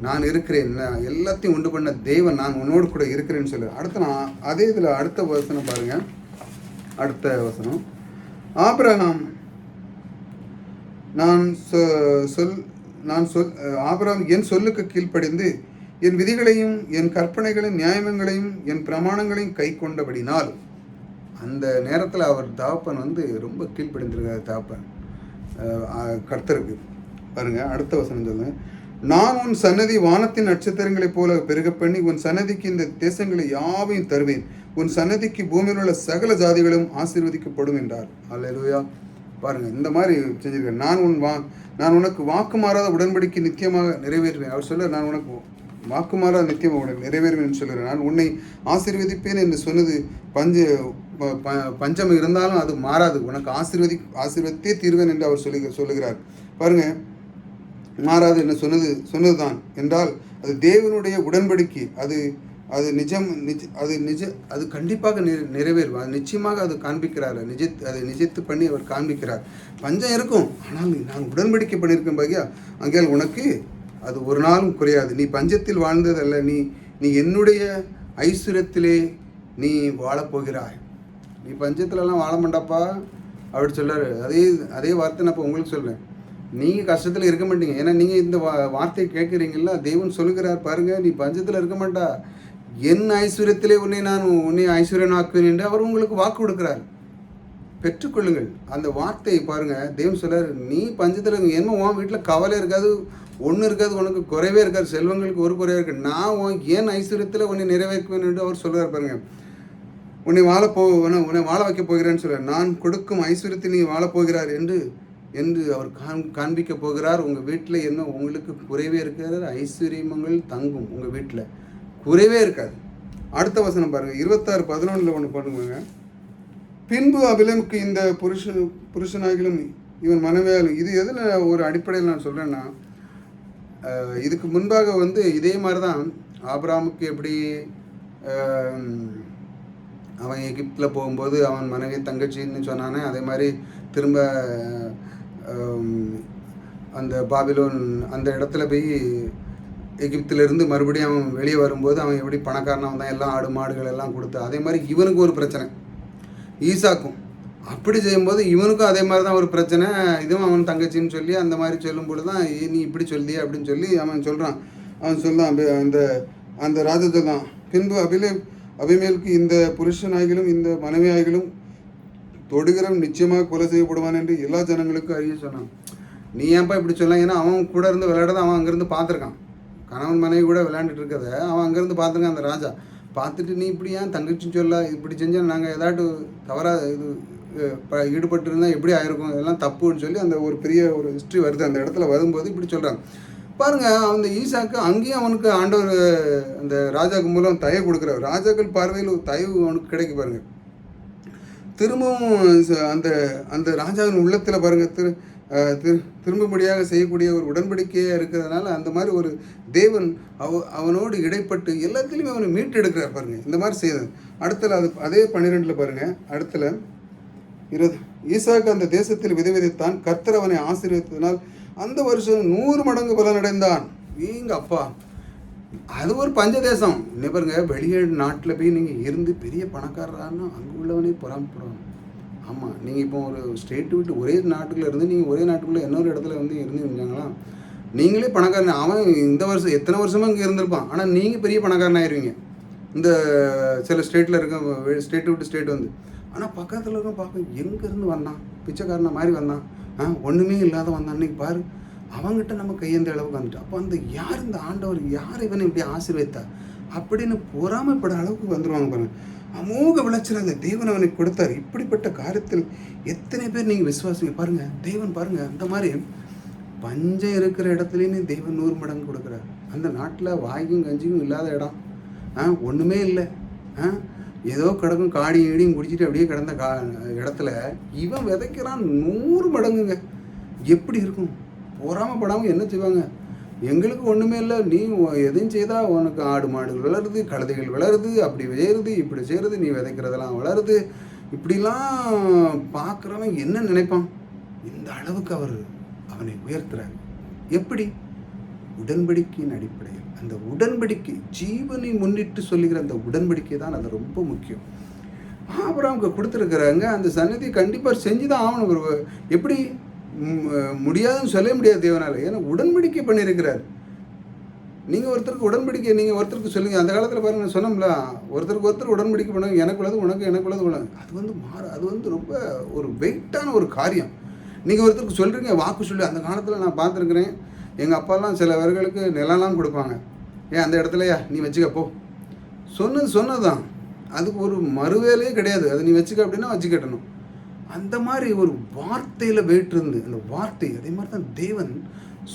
நான் இருக்கிறேன், எல்லாத்தையும் உண்டு பண்ண தேவன் நான் உன்னோடு கூட இருக்கிறேன்னு சொல்லு. அதே இதில் அடுத்த வசனம் பாருங்கள். அடுத்த வசனம், ஆபிரகாம் ஆபிரகாம் என் சொல்லுக்கு கீழ்ப்படிந்து என் விதிகளையும் என் கற்பனைகளையும் நியாயங்களையும் என் பிரமாணங்களையும் கை கொண்டபடினால். அந்த நேரத்தில் அவர் தகப்பன் ரொம்ப கீழ்ப்படிந்திருக்கார் தகப்பன் கர்த்தருக்கு. பாருங்க, அடுத்த வசனம் சொல்லுங்க. நான் உன் சன்னதி வானத்தின் நட்சத்திரங்களைப் போல பெருக பண்ணி உன் சன்னதிக்கு இந்த தேசங்களை யாவையும் தருவேன். உன் சன்னதிக்கு பூமியில் உள்ள சகல ஜாதிகளும் ஆசீர்வதிக்கப்படும் என்றார். அல்லேலூயா. பாருங்க, இந்த மாதிரி செஞ்சிருக்கேன். நான் உனக்கு வாக்கு மாறாத உடன்படிக்கை நித்தியமாக நிறைவேற்றுவேன். அவர் சொல்ல, நான் உனக்கு வாக்கு மாறாத நித்தியமாக நிறைவேறுவேன் என்று சொல்கிறேன். நான் உன்னை ஆசீர்வதிப்பேன் என்று சொன்னது பஞ்சம் இருந்தாலும் அது மாறாது, உனக்கு ஆசீர்வதித்தே தீர்வேன் என்று அவர் சொல்லுகிறார். பாருங்க, மாறாது என்ன சொன்னதுதான் என்றால் அது தேவனுடைய உடன்படிக்கை. அது கண்டிப்பாக நிறைவேறும். அது நிச்சயமாக அது காண்பிக்கிறார். அதை நிஜத்து பண்ணி அவர் காண்பிக்கிறார். பஞ்சம் இருக்கும், ஆனால் நான் உடன்படிக்கை பண்ணியிருக்கேன் பாக்கியா, அங்கே உனக்கு அது ஒரு நாளும் குறையாது. நீ பஞ்சத்தில் வாழ்ந்ததல்ல, நீ என்னுடைய ஐஸ்வர்யத்திலே நீ வாழப்போகிறாய். நீ பஞ்சத்துலலாம் வாழ மாட்டாப்பா அப்படி சொல்கிறாரு. அதே வார்த்தை நான் இப்போ உங்களுக்கு சொல்கிறேன். நீங்கள் கஷ்டத்தில் இருக்க மாட்டீங்க, ஏன்னா நீங்கள் இந்த வார்த்தையை கேட்குறீங்களா. தேவன் சொல்லுகிறார் பாருங்கள், நீ பஞ்சத்தில் இருக்க மாட்டா, என் ஐஸ்வர்யத்திலே உன்னை ஐஸ்வர்யனாக்குவேன் என்று அவர் உங்களுக்கு வாக்கு கொடுக்குறார். பெற்றுக்கொள்ளுங்கள் அந்த வார்த்தையை. பாருங்கள், தேவன் சொல்கிறார், நீ பஞ்சத்தில் என்ன உன் வீட்டில் கவலை இருக்காது, ஒன்று இருக்காது, உனக்கு குறைவே இருக்காது, செல்வங்களுக்கு ஒரு குறைவே இருக்காது. நான் ஏன் ஐஸ்வர்யத்தில் உன்னை நிறைவேற்றுவேன் என்று அவர் சொல்லுவார் பாருங்க. உன்னை வாழ வைக்க போகிறேன்னு சொல்லுவார். நான் கொடுக்கும் ஐஸ்வர்யத்தில் நீ வாழப்போகிறார் என்று என்று அவர் காண்பிக்க போகிறார். உங்கள் வீட்டில் என்ன உங்களுக்கு குறைவே இருக்காது, ஐஸ்வர்யமங்கள் தங்கும் உங்கள் வீட்டில், குறைவே இருக்காது. அடுத்த வசனம் பாருங்கள், 26:11 ஒன்று பண்ணுவாங்க. பின்பு அபிலமுக்கு இந்த புருஷனாகிலும் இவன் மனைவியாலும், இது எதில் ஒரு அடிப்படையில் நான் சொல்கிறேன்னா, இதுக்கு முன்பாக இதே மாதிரி தான் ஆபிரகாமுக்கு எப்படி அவன் எகிப்தில் போகும்போது அவன் மனைவி தங்கச்சின்னு சொன்னானே, அதே மாதிரி திரும்ப அந்த பாபிலோன் அந்த இடத்துல போய் எகிப்திலிருந்து மறுபடியும் அவன் வெளியே வரும்போது அவன் எப்படி பணக்காரனாக வந்தான், எல்லாம் ஆடு மாடுகள் எல்லாம் கொடுத்து. அதே மாதிரி இவனுக்கு ஒரு பிரச்சனை, ஈசாக்கும் அப்படி செய்யும்போது இவனுக்கும் அதே மாதிரி தான் ஒரு பிரச்சனை. இதுவும் அவன் தங்கச்சின்னு சொல்லி அந்த மாதிரி சொல்லும்போது தான் நீ இப்படி சொல்லியே அப்படின்னு சொல்லி அவன் சொல்கிறான். அந்த அந்த ராஜா சொல்கிறான், பின்பு அபிமேலுக்கு இந்த புருஷனாகிலும் இந்த மனைவியாகிலும் தொடுகிறவன் நிச்சயமாக கொலை செய்யப்படுவான் என்று எல்லா ஜனங்களுக்கும் அறிய சொன்னான். நீ ஏன்ப்பா இப்படி சொல்லலாம்? ஏன்னா அவன் கூட இருந்து விளையாடுறத அவன் அங்கேருந்து பார்த்துருக்கான். கணவன் மனைவி கூட விளையாண்டுட்டு இருக்கத அவன் அங்கேருந்து பார்த்துருக்கான். அந்த ராஜா பார்த்துட்டு, நீ இப்படி ஏன் தங்கச்சின்னு சொல்ல, இப்படி செஞ்சால் நாங்கள் ஏதாட்டு தவறாக ஈடுபட்டு இருந்தால் எப்படி ஆயிருக்கும், இதெல்லாம் தப்புன்னு சொல்லி அந்த ஒரு பெரிய ஒரு ஹிஸ்ட்ரி வருது. அந்த இடத்துல வரும்போது இப்படி சொல்கிறாங்க பாருங்கள். அந்த ஈசாக்கு அங்கேயும் அவனுக்கு ஆண்டவர் அந்த ராஜாவுக்கு மூலம் தயவு கொடுக்குறாரு. ராஜாக்கள் பார்வையில் தயவு அவனுக்கு கிடைக்கு பாருங்கள். திரும்பவும் அந்த அந்த ராஜாவின் உள்ளத்தில் பாருங்கள் திரும்பும்படியாக செய்யக்கூடிய ஒரு உடன்படிக்கையாக இருக்கிறதுனால அந்த மாதிரி ஒரு தேவன் அவனோடு இடைப்பட்டு எல்லாத்துலேயுமே அவனை மீட்டு எடுக்கிறார் பாருங்கள். இந்த மாதிரி செய்தது. அடுத்தல அதே 12 பாருங்கள். அடுத்தல 20, ஈசாக்கு அந்த தேசத்தில் விதைத்தான், கர்த்தர் அவனை ஆசீர்வதித்ததினால் அந்த வருஷம் 100 மடங்கு பலனடைந்தான். நீங்க அப்பா, அது ஒரு பஞ்சதேசம். என்ன பாருங்க, வெளியே நாட்டில் போய் நீங்கள் இருந்து பெரிய பணக்காரரானா அங்கே உள்ளவனே பொறாமப்படுவாங்க. ஆமாம், நீங்கள் இப்போ ஒரு ஸ்டேட்டு விட்டு ஒரே நாட்டுக்குள்ளே இருந்து நீங்கள் ஒரே நாட்டுக்குள்ளே இன்னொரு இடத்துல இருந்து இருந்தாங்களாம், நீங்களே பணக்காரன். அவன் இந்த வருஷம் எத்தனை வருஷமாக இங்கே இருந்திருப்பான், ஆனால் நீங்கள் பெரிய பணக்காரன் ஆயிடுவீங்க. இந்த சில ஸ்டேட்டில் இருக்க ஸ்டேட்டு விட்டு ஸ்டேட் ஆனால் பக்கத்தில் இருக்க பார்க்க எங்கேருந்து வந்தான், பிச்சைக்காரனை மாதிரி வந்தான், ஒன்றுமே இல்லாத வந்தான். அன்றைக்கி பாரு, அவங்ககிட்ட நம்ம கையேந்த அளவுக்கு வந்துட்டோம். அப்போ அந்த யார் இந்த ஆண்டவர், யார் இவனை இப்படி ஆசீர்வதித்தா அப்படின்னு பொறாமைப்பட அளவுக்கு வந்துடுவாங்க பாருங்கள். அமோக விளைச்சல் அந்த தேவன் அவனுக்கு கொடுத்தார். இப்படிப்பட்ட காரியத்தில் எத்தனை பேர் நீங்கள் விசுவாசிங்க பாருங்கள். தேவன் பாருங்கள், அந்த மாதிரி பஞ்சம் இருக்கிற இடத்துலேயும் தேவன் 100 மடங்கு கொடுக்குறார். அந்த நாட்டில் வாய்க்கும் கஞ்சியும் இல்லாத இடம், ஒன்றுமே இல்லை, ஏதோ கிடக்கும் காடி ஈடியும் குடிச்சிட்டு அப்படியே கிடந்த இடத்துல இவன் விதைக்கிறான் 100 மடங்குங்க. எப்படி இருக்கும்? பொறாமப்படாமல் என்ன செய்வாங்க? எங்களுக்கு ஒன்றுமே இல்லை, நீ எதையும் செய்தால் உனக்கு ஆடு மாடுகள் வளருது, கழுதைகள் வளருது, அப்படி செய்கிறது இப்படி செய்கிறது, நீ விதைக்கிறதெல்லாம் வளருது, இப்படிலாம் பார்க்குறவன் என்ன நினைப்பான்? இந்த அளவுக்கு அவனை உயர்த்துறாங்க. எப்படி? உடன்படிக்கையின் அடிப்படையில். அந்த உடன்படிக்கை, ஜீவனை முன்னிட்டு சொல்லுகிற அந்த உடன்படிக்கை தான் அது ரொம்ப முக்கியம். ஆபிரகாமுக்கு கொடுத்துருக்குறாங்க, அந்த சன்னதியை கண்டிப்பாக செஞ்சு தான் ஆகணும். எப்படி முடியாதுன்னு சொல்ல முடியாது தேவனால், ஏன்னா உடன்படிக்கை பண்ணியிருக்கிறார். நீங்கள் ஒருத்தருக்கு உடன்படிக்கை நீங்கள் ஒருத்தருக்கு சொல்லுங்கள். அந்த காலத்தில் பாருங்கள், சொன்னோம்ல, ஒருத்தருக்கு ஒருத்தர் உடன்படிக்கை பண்ணுங்க, எனக்குள்ளது உனக்கு, எனக்குள்ளது உனக்கு. அது ரொம்ப ஒரு வெயிட்டான ஒரு காரியம். நீங்கள் ஒருத்தருக்கு சொல்கிறீங்க, வாக்கு சொல்லி. அந்த காலத்தில் நான் பார்த்துருக்குறேன், எங்கள் அப்பாலாம் சில பேர்களுக்கு நிலம்லாம் கொடுப்பாங்க. அந்த இடத்துலையா நீ வச்சுக்கப்போ, சொன்னது தான், அதுக்கு ஒரு மறுவேலையே கிடையாது. அதை நீ வச்சுக்க அப்படின்னா வச்சுக்கட்டணும். அந்த மாதிரி ஒரு வார்த்தையில் வெயிட் இருந்து, அந்த வார்த்தை அதே மாதிரி தான் தேவன்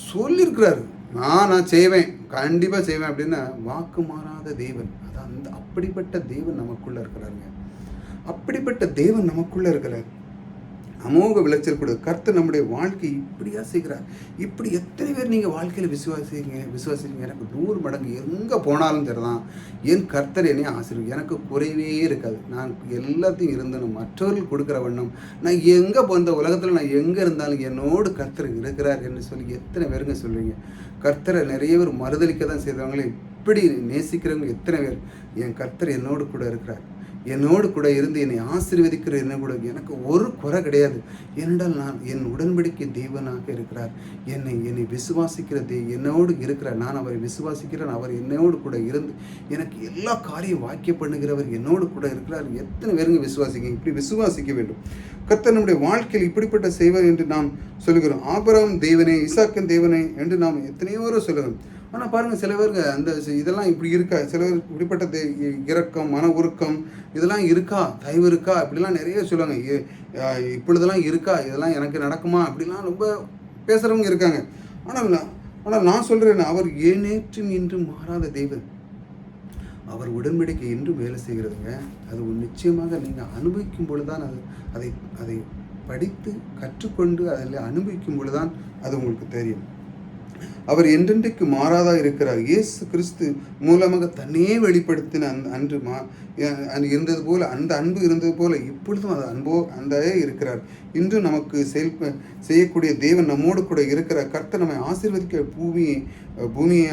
சொல்லியிருக்கிறாரு. நான் செய்வேன், கண்டிப்பாக செய்வேன் அப்படின்னு வாக்கு மாறாத தேவன். அதான் அப்படிப்பட்ட தேவன் நமக்குள்ளே இருக்கிறாருங்க. அப்படிப்பட்ட தேவன் நமக்குள்ளே இருக்கிறார். அமோக விளைச்சல் கொடு. கர்த்தர் நம்முடைய வாழ்க்கை இப்படியா செய்கிறார். இப்படி எத்தனை பேர் நீங்கள் வாழ்க்கையில் விசுவாசிங்க. எனக்கு 100 மடங்கு எங்கே போனாலும் சரிதான், என் கர்த்தர் என்னையே ஆசீர்வதிக்கும். எனக்கு குறைவே இருக்காது. நான் எல்லாத்தையும் இருந்தனும் மற்றவர்கள் கொடுக்குற வண்ணம் நான் எங்கே இந்த உலகத்தில் நான் எங்கே இருந்தாலும் என்னோடு கர்த்தர் இருக்கிறார் என்று சொல்லி எத்தனை பேருங்க சொல்கிறீங்க? கர்த்தரை நிறைய பேர் மறுதளிக்க தான் செய்தவங்களே, இப்படி நேசிக்கிறவங்க எத்தனை பேர்? என் கர்த்தர் என்னோடு கூட இருக்கிறார், என்னோடு கூட இருந்து என்னை ஆசீர்வதிக்கிற என்ன கூட எனக்கு ஒரு குறை கிடையாது. ஏனென்றால் நான் என் உடன்படிக்கை தேவனாக இருக்கிறார். என்னை விசுவாசிக்கிற என்னோடு இருக்கிறார். நான் அவரை விசுவாசிக்கிறேன். அவர் என்னோடு கூட இருந்து எனக்கு எல்லா காரியம் வாக்கிய பண்ணுகிறவர் என்னோடு கூட இருக்கிறார். எத்தனை பேருங்க விசுவாசிக்க? இப்படி விசுவாசிக்க வேண்டும். கர்த்தர் நம்முடைய வாழ்க்கையில் இப்படிப்பட்ட செய்வார் என்று நாம் சொல்கிறோம். ஆபிரகாம் தேவனே, ஈசாக்கின் தேவனே என்று நாம் எத்தனையோ சொல்லுகிறோம். ஆனால் பாருங்கள், சில பேருக்கு அந்த இதெல்லாம் இப்படி இருக்கா? சில பேர் இப்படிப்பட்ட இரக்கம், மன உருக்கம் இதெல்லாம் இருக்கா? தயவு இருக்கா? இப்படிலாம் நிறைய சொல்லுவாங்க. இப்பொழுதெல்லாம் இருக்கா? இதெல்லாம் எனக்கு நடக்குமா? அப்படிலாம் ரொம்ப பேசுகிறவங்க இருக்காங்க. ஆனால் நான் சொல்கிறேன், அவர் ஏனேற்றும் இன்றும் மாறாத தெய்வம். அவர் உடன்படிக்கை என்றும் வேலை செய்கிறதுங்க. அது நிச்சயமாக நீங்கள் அனுபவிக்கும் பொழுதுதான் அதை படித்து கற்றுக்கொண்டு அதில் அனுபவிக்கும் பொழுதுதான் அது உங்களுக்கு தெரியும். அவர் என்றென்றைக்கு மாறாதாக இருக்கிறார். இயேசு கிறிஸ்து மூலமாக தன்னையே வெளிப்படுத்தின அன்று இருந்தது போல, அந்த அன்பு இருந்தது போல இப்பொழுதும் அது அந்தே இருக்கிறார். இன்றும் நமக்கு செய்யக்கூடிய தேவன் நம்மோடு கூட இருக்கிறார். கர்த்தர் நம்மை பூமியை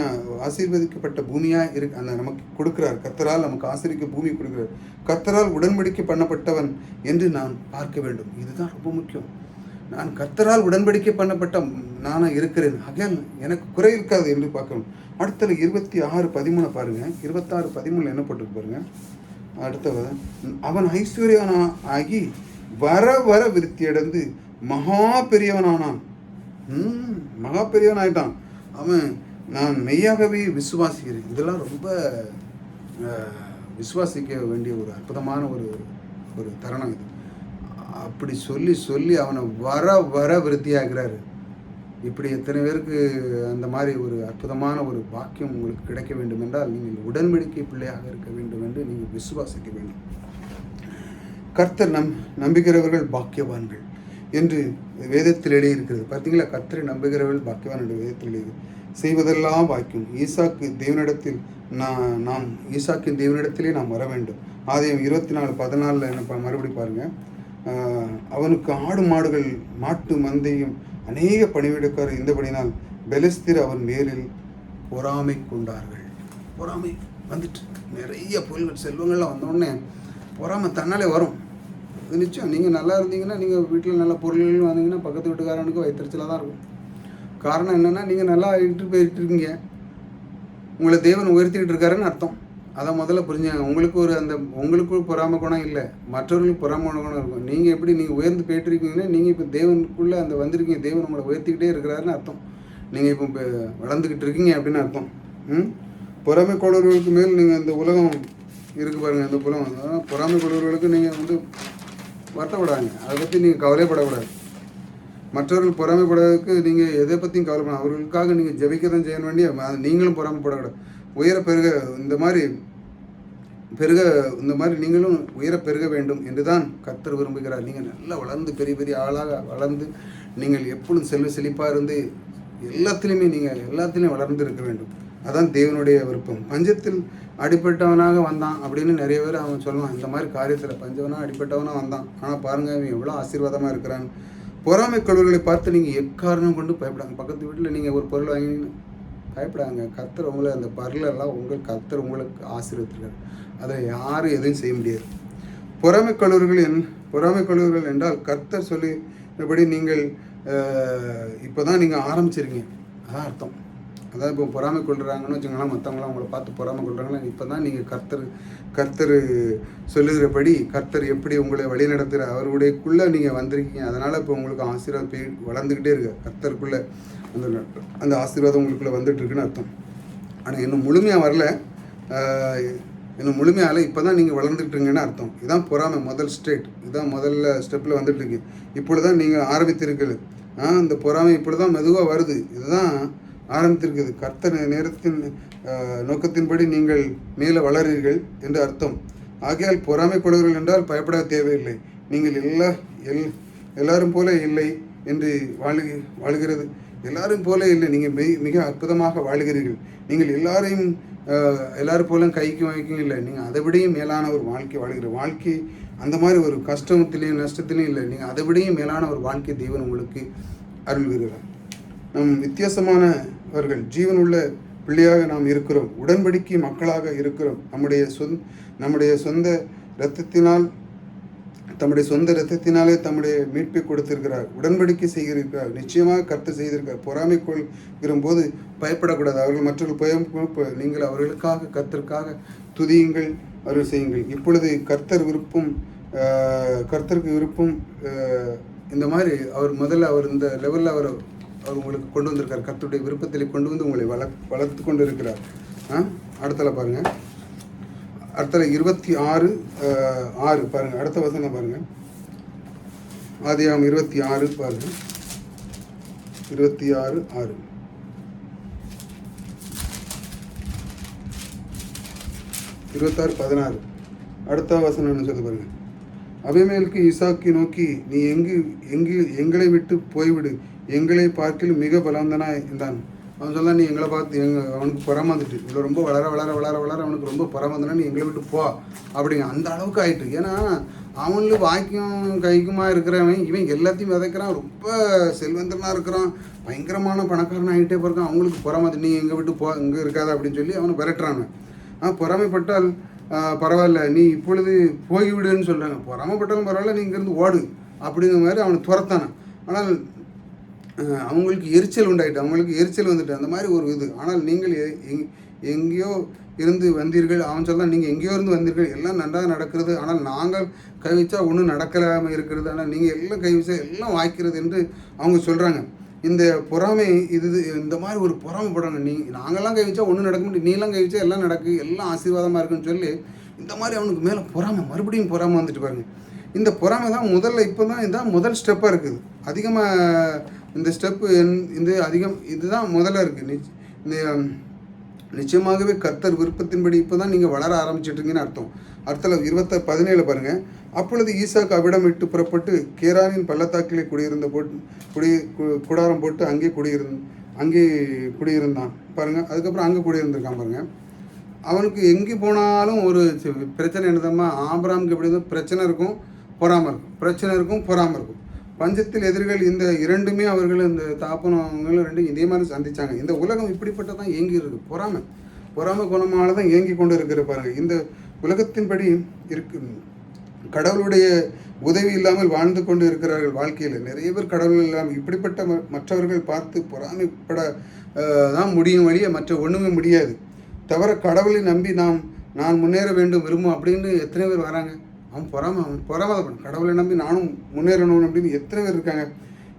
ஆசீர்வதிக்கப்பட்ட பூமியாக அந்த நமக்கு கொடுக்கிறார். கர்த்தரால் நமக்கு ஆசீர்வதிக்க பூமி கொடுக்கிறார். கர்த்தரால் உடன்படிக்கை பண்ணப்பட்டவன் என்று நான் பார்க்க வேண்டும். இதுதான் ரொம்ப முக்கியம். நான் கர்த்தரால் உடன்படிக்கை பண்ணப்பட்ட நானாக இருக்கிறேன், ஆகையால் எனக்கு குறை இருக்காது என்று பார்க்கணும். அடுத்தது 26:13 பாருங்கள். 26:13 என்ன போட்டுருக்கு பாருங்கள். அடுத்தது, அவன் ஐஸ்வர்யவன ஆகி வர வர விருத்தி அடைந்து மகா பெரியவனானான். மகா பெரியவன் ஆயிட்டான் அவன். நான் மெய்யாகவே விசுவாசிக்கிறேன். இதெல்லாம் ரொம்ப விசுவாசிக்க வேண்டிய ஒரு அற்புதமான ஒரு தருணம் இது. அப்படி சொல்லி அவனை வர வர விருத்தியாகிறாரு. இப்படி எத்தனை பேருக்கு அந்த மாதிரி ஒரு அற்புதமான ஒரு வாக்கியம் உங்களுக்கு கிடைக்க வேண்டும் என்றால் நீங்கள் உடன்படிக்கை பிள்ளையாக இருக்க வேண்டும் என்று நீங்கள் விசுவாசிக்க வேண்டும். கர்த்தர் நம்புகிறவர்கள் பாக்கியவான்கள் என்று வேதத்தில் எழுதியிருக்கிறது. பார்த்தீங்களா? கர்த்தரை நம்புகிறவர்கள் பாக்கியவான் என்று வேதத்தில் எழுதி செய்வதெல்லாம் வாக்கியம். நாம் ஈசாக்கின் தேவனிடத்திலே நாம் வர வேண்டும். ஆதியாகமம் 24:14 என்ன மறுபடி பாருங்கள். அவனுக்கு ஆடு மாடுகள் மாட்டு மந்தையும் அநேக பணிவிடக்காரர் இருந்தபடினால் பெலிஸ்தர் அவன் மேலில் பொறாமை கொண்டார்கள். பொறாமை வந்துட்டு நிறைய பொருள்கள் செல்வங்கள்லாம் வந்தோடனே பொறாமை தன்னாலே வரும். அது நிச்சயம். நீங்கள் நல்லா இருந்தீங்கன்னா, நீங்கள் வீட்டில் நல்ல பொருள்கள் வந்தீங்கன்னா பக்கத்து வீட்டுக்காரனுக்கு வயிற்றுச்சலாக தான் இருக்கும். காரணம் என்னென்னா, நீங்கள் நல்லா போயிட்டு இருக்கீங்க, உங்களை தேவன் உயர்த்திக்கிட்டு இருக்காருன்னு அர்த்தம். அதை முதல்ல புரிஞ்சுங்க. உங்களுக்கு பொறாமை குணம் இல்லை, மற்றவர்களுக்கு பொறாமை குணம் இருக்கும். நீங்கள் எப்படி உயர்ந்து போயிட்டுருக்கீங்கன்னா, நீங்கள் இப்போ தேவனுக்குள்ளே வந்திருக்கீங்க, தேவன் உங்களை உயர்த்திக்கிட்டே இருக்கிறாருன்னு அர்த்தம். நீங்கள் இப்போ வளர்ந்துக்கிட்டு இருக்கீங்க அப்படின்னு அர்த்தம். பொறாமை கொள்வர்களுக்கு மேல் நீங்கள் இந்த உலகம் இருக்கு பாருங்கள். இந்த உலகம் பொறாமை கொள்வர்களுக்கு நீங்கள் வருத்தப்படாங்க. அதை பற்றி நீங்கள் கவலைப்படக்கூடாது. மற்றவர்கள் பொறாமைப்படுவதற்கு நீங்கள் எதை பற்றியும் கவலைப்படாது. அவர்களுக்காக நீங்கள் ஜெபிக்க தான் செய்ய வேண்டிய, நீங்களும் பொறாமைப்படக்கூடாது. உயர பெருக இந்த மாதிரி நீங்களும் உயர பெருக வேண்டும் என்று தான் கர்த்தர் விரும்புகிறார். நீங்கள் நல்லா வளர்ந்து பெரிய பெரிய ஆளாக வளர்ந்து நீங்கள் எப்பொழுதும் செழிப்பாக இருந்து எல்லாத்திலையும் வளர்ந்து இருக்க வேண்டும். அதான் தேவனுடைய விருப்பம். பஞ்சத்தில் அடிப்பட்டவனாக வந்தான் அப்படின்னு நிறைய பேர் அவன் சொல்லுவான். இந்த மாதிரி காரியத்தில் பஞ்சவனாக அடிப்பட்டவனாக வந்தான், ஆனால் பாருங்கள் அவன் எவ்வளோ ஆசீர்வாதமாக இருக்கிறான். பொறாமை கொள்வர்களை பார்த்து நீங்கள் எக்காரணம் கொண்டு பயப்படாங்க. பக்கத்து வீட்டில் நீங்கள் ஒரு பொருள் வாங்கினீங்கன்னா பயப்படாங்க. கர்த்தர் உங்களை அந்த பரலெல்லாம் கர்த்தர் உங்களுக்கு ஆசீர்வதிக்கிறார். அதை யாரும் எதையும் செய்ய முடியாது. பொறாமை கொள்வர்கள் என்றால் கர்த்தர் சொல்லிபடி நீங்கள் இப்போ தான் நீங்கள் ஆரம்பிச்சிருக்கீங்க, அதான் அர்த்தம். அதாவது இப்போ பொறாமை கொள்கிறாங்கன்னு வச்சுக்கோங்களேன், மற்றவங்களாம் உங்களை பார்த்து பொறாமை கொள்கிறாங்களா, இப்போ தான் நீங்கள் கர்த்தர் சொல்லுகிறபடி கர்த்தர் எப்படி உங்களை வழி நடத்துகிற அவருடையக்குள்ளே நீங்கள் வந்திருக்கீங்க. அதனால் இப்போ உங்களுக்கு ஆசீர்வாதம் வளர்ந்துக்கிட்டே இருக்கு. கர்த்தருக்குள்ளே அந்த ஆசீர்வாதம் உங்களுக்குள்ளே வந்துட்டுருக்குன்னு அர்த்தம். ஆனால் இன்னும் முழுமையாக வரல, இன்னும் முழுமையால் இப்போ தான் நீங்கள் வளர்ந்துட்டுருங்கன்னு அர்த்தம். இதுதான் பொறாமை முதல் இதுதான் முதல்ல ஸ்டெப்பில் வந்துட்டுருக்கு. இப்பொழுது தான் நீங்கள் ஆரம்பித்திருக்குது. இந்த பொறாமை இப்படி தான் மெதுவாக வருது. இதுதான் ஆரம்பித்திருக்குது. கர்த்தர் நேரத்தின் நோக்கத்தின்படி நீங்கள் மேலே வளரீர்கள் என்று அர்த்தம். ஆகையால் பொறாமை கொள்வீர்கள் என்றால் பயப்பட தேவையில்லை. நீங்கள் எல்லாரும் போல இல்லை என்று வாழுகிறது. எல்லாரும் போல இல்லை, நீங்கள் மிக அற்புதமாக வாழுகிறீர்கள். நீங்கள் எல்லாரும் போல கைக்கும் வாய்க்கும் இல்லை, நீங்கள் அதை விடையும் மேலான ஒரு வாழ்க்கை வாழ்கிற வாழ்க்கை. அந்த மாதிரி ஒரு கஷ்டத்திலையும் நஷ்டத்திலையும் இல்லை, நீங்கள் அதை விடையும் மேலான ஒரு வாழ்க்கை தேவன் உங்களுக்கு அருள்கிறார். நம் வித்தியாசமானவர்கள், ஜீவனுள்ள பிள்ளையாக நாம் இருக்கிறோம், உடன்படிக்கை மக்களாக இருக்கிறோம். நம்முடைய சொந்த இரத்தத்தினால், தம்முடைய சொந்த இரத்தத்தினாலே தம்முடைய மீட்பை கொடுத்திருக்கிறார். உடன்படிக்கை செய்திருக்கிறார். நிச்சயமாக கர்த்தர் செய்திருக்கிறார். பொறாமை கொள்கிற போது பயப்படக்கூடாது. அவர்கள் மற்றவர்கள் நீங்கள் அவர்களுக்காக கர்த்தருக்காக துதியுங்கள், அவர்கள் செய்யுங்கள். இப்பொழுது கர்த்தருக்கு விருப்பம் இந்த மாதிரி அவர் இந்த லெவலில் அவர் உங்களுக்கு கொண்டு வந்திருக்கார். கர்த்தருடைய விருப்பத்தில் கொண்டு வந்து உங்களை வளர்த்து கொண்டு இருக்கிறார். அடுத்தல பாருங்கள், அடுத்தல 26:6 பாருங்கள். அடுத்த வசனம் பாருங்கள். ஆதியாகமம் 26 பாருங்கள். 26:6 26:16 அடுத்த வசனம் என்ன சொல்ல பாருங்கள். அபிமெலேக்கு ஈசாக்கை நோக்கி, நீ எங்களை விட்டு போய்விடு, எங்களை பார்க்கிலும் மிக பலவந்தனா இருந்தான். அவன் சொன்னான், நீ எங்களை பார்த்து அவனுக்கு பொறாமந்துட்டு, இவ்வளோ ரொம்ப வளர அவனுக்கு ரொம்ப பொறாமந்தனா, நீ எங்களை விட்டு போ அப்படிங்க. அந்த அளவுக்கு ஆயிட்டு. ஏன்னா அவனுக்கு வாய்க்கும் கைக்குமா இருக்கிறவன் இவன் எல்லாத்தையும் விதைக்கிறான், ரொம்ப செல்வந்தனாக இருக்கிறான், பயங்கரமான பணக்காரன் ஆகிட்டே போயிருக்கான். அவங்களுக்கு பொறாமது, நீ எங்கே விட்டு போ, இங்கே இருக்காத அப்படின்னு சொல்லி அவனை விரட்டுறாங்க. பொறாமைப்பட்டால் பரவாயில்ல, நீ இப்பொழுது போய்விடுன்னு சொல்கிறாங்க. பொறாமப்பட்டாலும் பரவாயில்ல, நீ இங்கேருந்து ஓடு அப்படிங்கிற மாதிரி அவனை துரத்தானே. ஆனால் அவங்களுக்கு எரிச்சல் உண்டாயிட்டு, அவங்களுக்கு எரிச்சல் வந்துட்டு அந்த மாதிரி ஒரு இது. ஆனால் நீங்கள் எங்கேயோ இருந்து வந்தீர்கள். அவன் சொல்ல, நீங்கள் எங்கேயோ இருந்து வந்தீர்கள், எல்லாம் நன்றாக நடக்கிறது, ஆனால் நாங்கள் கைவிச்சா ஒன்றும் நடக்கலாமல் இருக்கிறது, ஆனால் நீங்கள் எல்லாம் கைவிச்சா எல்லாம் வாய்க்கிறது என்று அவங்க சொல்கிறாங்க. இந்த பொறாமை இந்த மாதிரி ஒரு பொறாமைப்படுறாங்க. நாங்கள்லாம் கைவிச்சா ஒன்றும் நடக்க முடியும், நீலாம் கைவிச்சா எல்லாம் நடக்கு, எல்லாம் ஆசீர்வாதமாக இருக்குன்னு சொல்லி இந்த மாதிரி அவனுக்கு மேலே மறுபடியும் பொறாமை வந்துட்டு பாருங்க. இந்த பொறாமை தான் இதான் முதல் ஸ்டெப்பாக இருக்குது. அதிகமாக இந்த ஸ்டெப்பு இதுதான் முதல்ல இருக்குது. நிச்சயமாகவே கர்த்தர் விருப்பத்தின்படி இப்போ தான் நீங்கள் வளர ஆரம்பிச்சிட்ருங்கன்னு அர்த்தம். அடுத்த 17 பாருங்கள். அப்பொழுது ஈசாக்கு அவ்விடம் விட்டு புறப்பட்டு கேராரின் பள்ளத்தாக்கிலே கூடாரம் போட்டு அங்கே குடியிருந்தான் பாருங்கள். அதுக்கப்புறம் அங்கே குடியிருந்திருக்கான் பாருங்கள். அவனுக்கு எங்கே போனாலும் ஒரு பிரச்சனை என்னதம்மா, ஆபிரகாமுக்கு எப்படி இருந்தால் பிரச்சனை இருக்கும், பொறாமல் இருக்கும். பஞ்சத்தில் எதிர்கள் இந்த இரண்டுமே அவர்கள், இந்த தாப்பனவங்களும் ரெண்டும் இதே மாதிரி சந்திச்சாங்க. இந்த உலகம் இப்படிப்பட்டதான் இயங்கி இருக்கு. பொறாமை குணமால தான் இயங்கி கொண்டு இருக்கிற பாருங்க. இந்த உலகத்தின்படி இருக்கு, கடவுளுடைய உதவி இல்லாமல் வாழ்ந்து கொண்டு இருக்கிறார்கள். வாழ்க்கையில் நிறைய பேர் கடவுள் இல்லாமல் இப்படிப்பட்ட மற்றவர்கள் பார்த்து பொறாமைப்பட தான் முடியும், வழியே மற்ற ஒன்றுமே முடியாது. தவிர கடவுளை நம்பி நான் முன்னேற வேண்டும் விரும்பும் அப்படின்னு எத்தனை பேர் வராங்க. அவன் பொறாமதான். கடவுளை நம்பி நானும் முன்னேறணும் அப்படின்னு எத்தனை பேர் இருக்காங்க.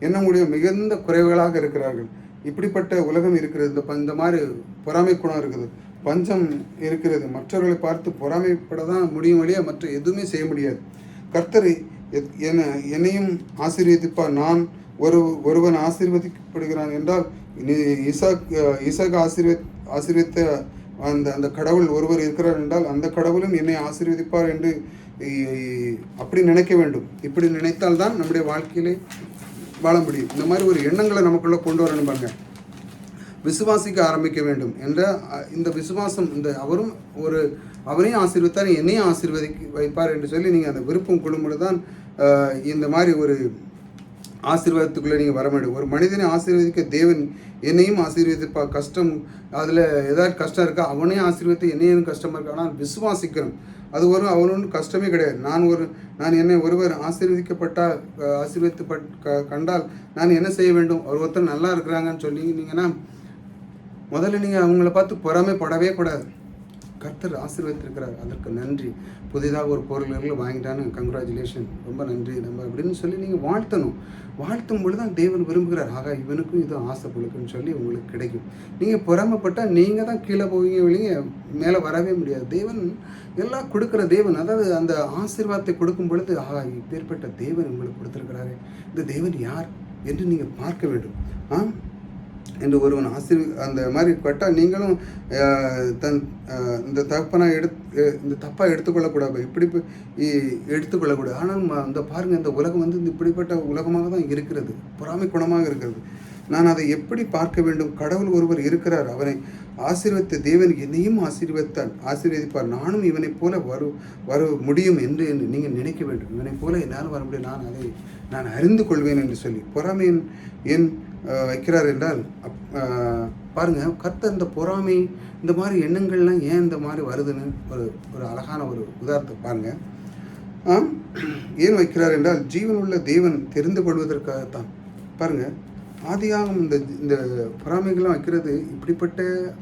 என்ன முடியும், மிகுந்த குறைவுகளாக இருக்கிறார்கள். இப்படிப்பட்ட உலகம் இருக்கிறது. இந்த மாதிரி பொறாமை குணம் இருக்குது, பஞ்சம் இருக்கிறது. மற்றவர்களை பார்த்து பொறாமைப்பட தான் முடியும், வழியா மற்ற எதுவுமே செய்ய முடியாது. கர்த்தர் என்னையும் ஆசீர்வதிப்பார். நான் ஒருவன் ஆசீர்வதிக்கப்படுகிறான் என்றால் ஈசாக்கு ஆசீர்வதித்த அந்த கடவுள் ஒருவர் இருக்கிறார் என்றால் அந்த கடவுளும் என்னை ஆசீர்வதிப்பார் என்று அப்படி நினைக்க வேண்டும். இப்படி நினைத்தால்தான் நம்முடைய வாழ்க்கையிலே வாழ முடியும். இந்த மாதிரி ஒரு எண்ணங்களை நமக்குள்ளே கொண்டு வரணும் பாருங்க. விசுவாசிக்க ஆரம்பிக்க வேண்டும் என்ற இந்த விசுவாசம், அவரையும் ஆசீர்வதித்தார், என்னையும் வைப்பார் என்று சொல்லி நீங்கள் அந்த விருப்பம் கொள்ளும்போது தான் இந்த மாதிரி ஒரு ஆசீர்வாதத்துக்குள்ளே நீங்கள் வர வேண்டும். ஒரு மனிதனை ஆசீர்வதிக்க தேவன் என்னையும் ஆசீர்வதிப்பா. கஷ்டம், அதில் ஏதாவது கஷ்டம் இருக்கா, அவனையும் ஆசீர்வதித்து என்னையும் கஷ்டமாக இருக்கா. ஆனால் விசுவாசிக்கிறோம், அது அவனு கஷ்டமே கிடையாது. நான் என்னை ஒருவர் ஆசீர்வதித்து கண்டால் நான் என்ன செய்ய வேண்டும்? ஒருத்தர் நல்லா இருக்கிறாங்கன்னு சொன்னீங்கன்னா முதல்ல நீங்கள் அவங்கள பார்த்து பொறாமைப்படவே கூடாது. கர்த்தர் ஆசீர்வதித்திருக்கிறார், அதற்கு நன்றி. புதிதாக ஒரு பொருள்கள் வாங்கிட்டான்னு கங்க்ராச்சுலேஷன், ரொம்ப நன்றி நம்ம அப்படின்னு சொல்லி நீங்கள் வாழ்த்தும் பொழுது தான் தேவன் விரும்புகிறார். ஆகா, இவனுக்கும் இது ஆசை பொழுக்குன்னு சொல்லி உங்களுக்கு கிடைக்கும். நீங்கள் பொறாமைப்பட்டால் நீங்கள் தான் கீழே போவீங்க, வெளியே மேலே வரவே முடியாது. தேவன் எல்லாம் கொடுக்குற தேவன், அதாவது அந்த ஆசீர்வாதத்தை கொடுக்கும் பொழுது ஆகா, இப்பேற்பட்ட தேவன் உங்களுக்கு கொடுத்துருக்கிறாரு, இந்த தேவன் யார் என்று நீங்கள் பார்க்க வேண்டும். என்று ஒருவன் அந்த மாதிரி பட்டால் நீங்களும் இந்த தப்பாக எடுத்துக்கொள்ளக்கூடாது, இப்படி எடுத்துக்கொள்ளக்கூடாது. ஆனால் இந்த பாருங்கள், இந்த உலகம் இப்படிப்பட்ட உலகமாக தான் இருக்கிறது, பொறாமை குணமாக இருக்கிறது. நான் அதை எப்படி பார்க்க வேண்டும்? கடவுள் ஒருவர் இருக்கிறார், அவனை ஆசீர்வதித்த தேவன் என்னையும் ஆசீர்வதிப்பார். நானும் இவனைப் போல வர முடியும் என்று நீங்கள் நினைக்க வேண்டும். இவனைப் போல என்னால் வர முடியும், நான் அறிந்து கொள்வேன் என்று சொல்லி பொறாமையின் ஏன் வைக்கிறார் என்றால் பாருங்கள், கர்த்தர் இந்த பொறாமை இந்த மாதிரி எண்ணங்கள்லாம் ஏன் இந்த மாதிரி வருதுன்னு ஒரு அழகான ஒரு உதாரணத்தை பாருங்கள். ஏன் வைக்கிறார் என்றால் ஜீவனுள்ள தேவன் தெரிந்து கொள்வதற்காகத்தான். பாருங்கள், ஆதியாகும் இந்த பொறாமைகள்லாம் வைக்கிறது இப்படிப்பட்ட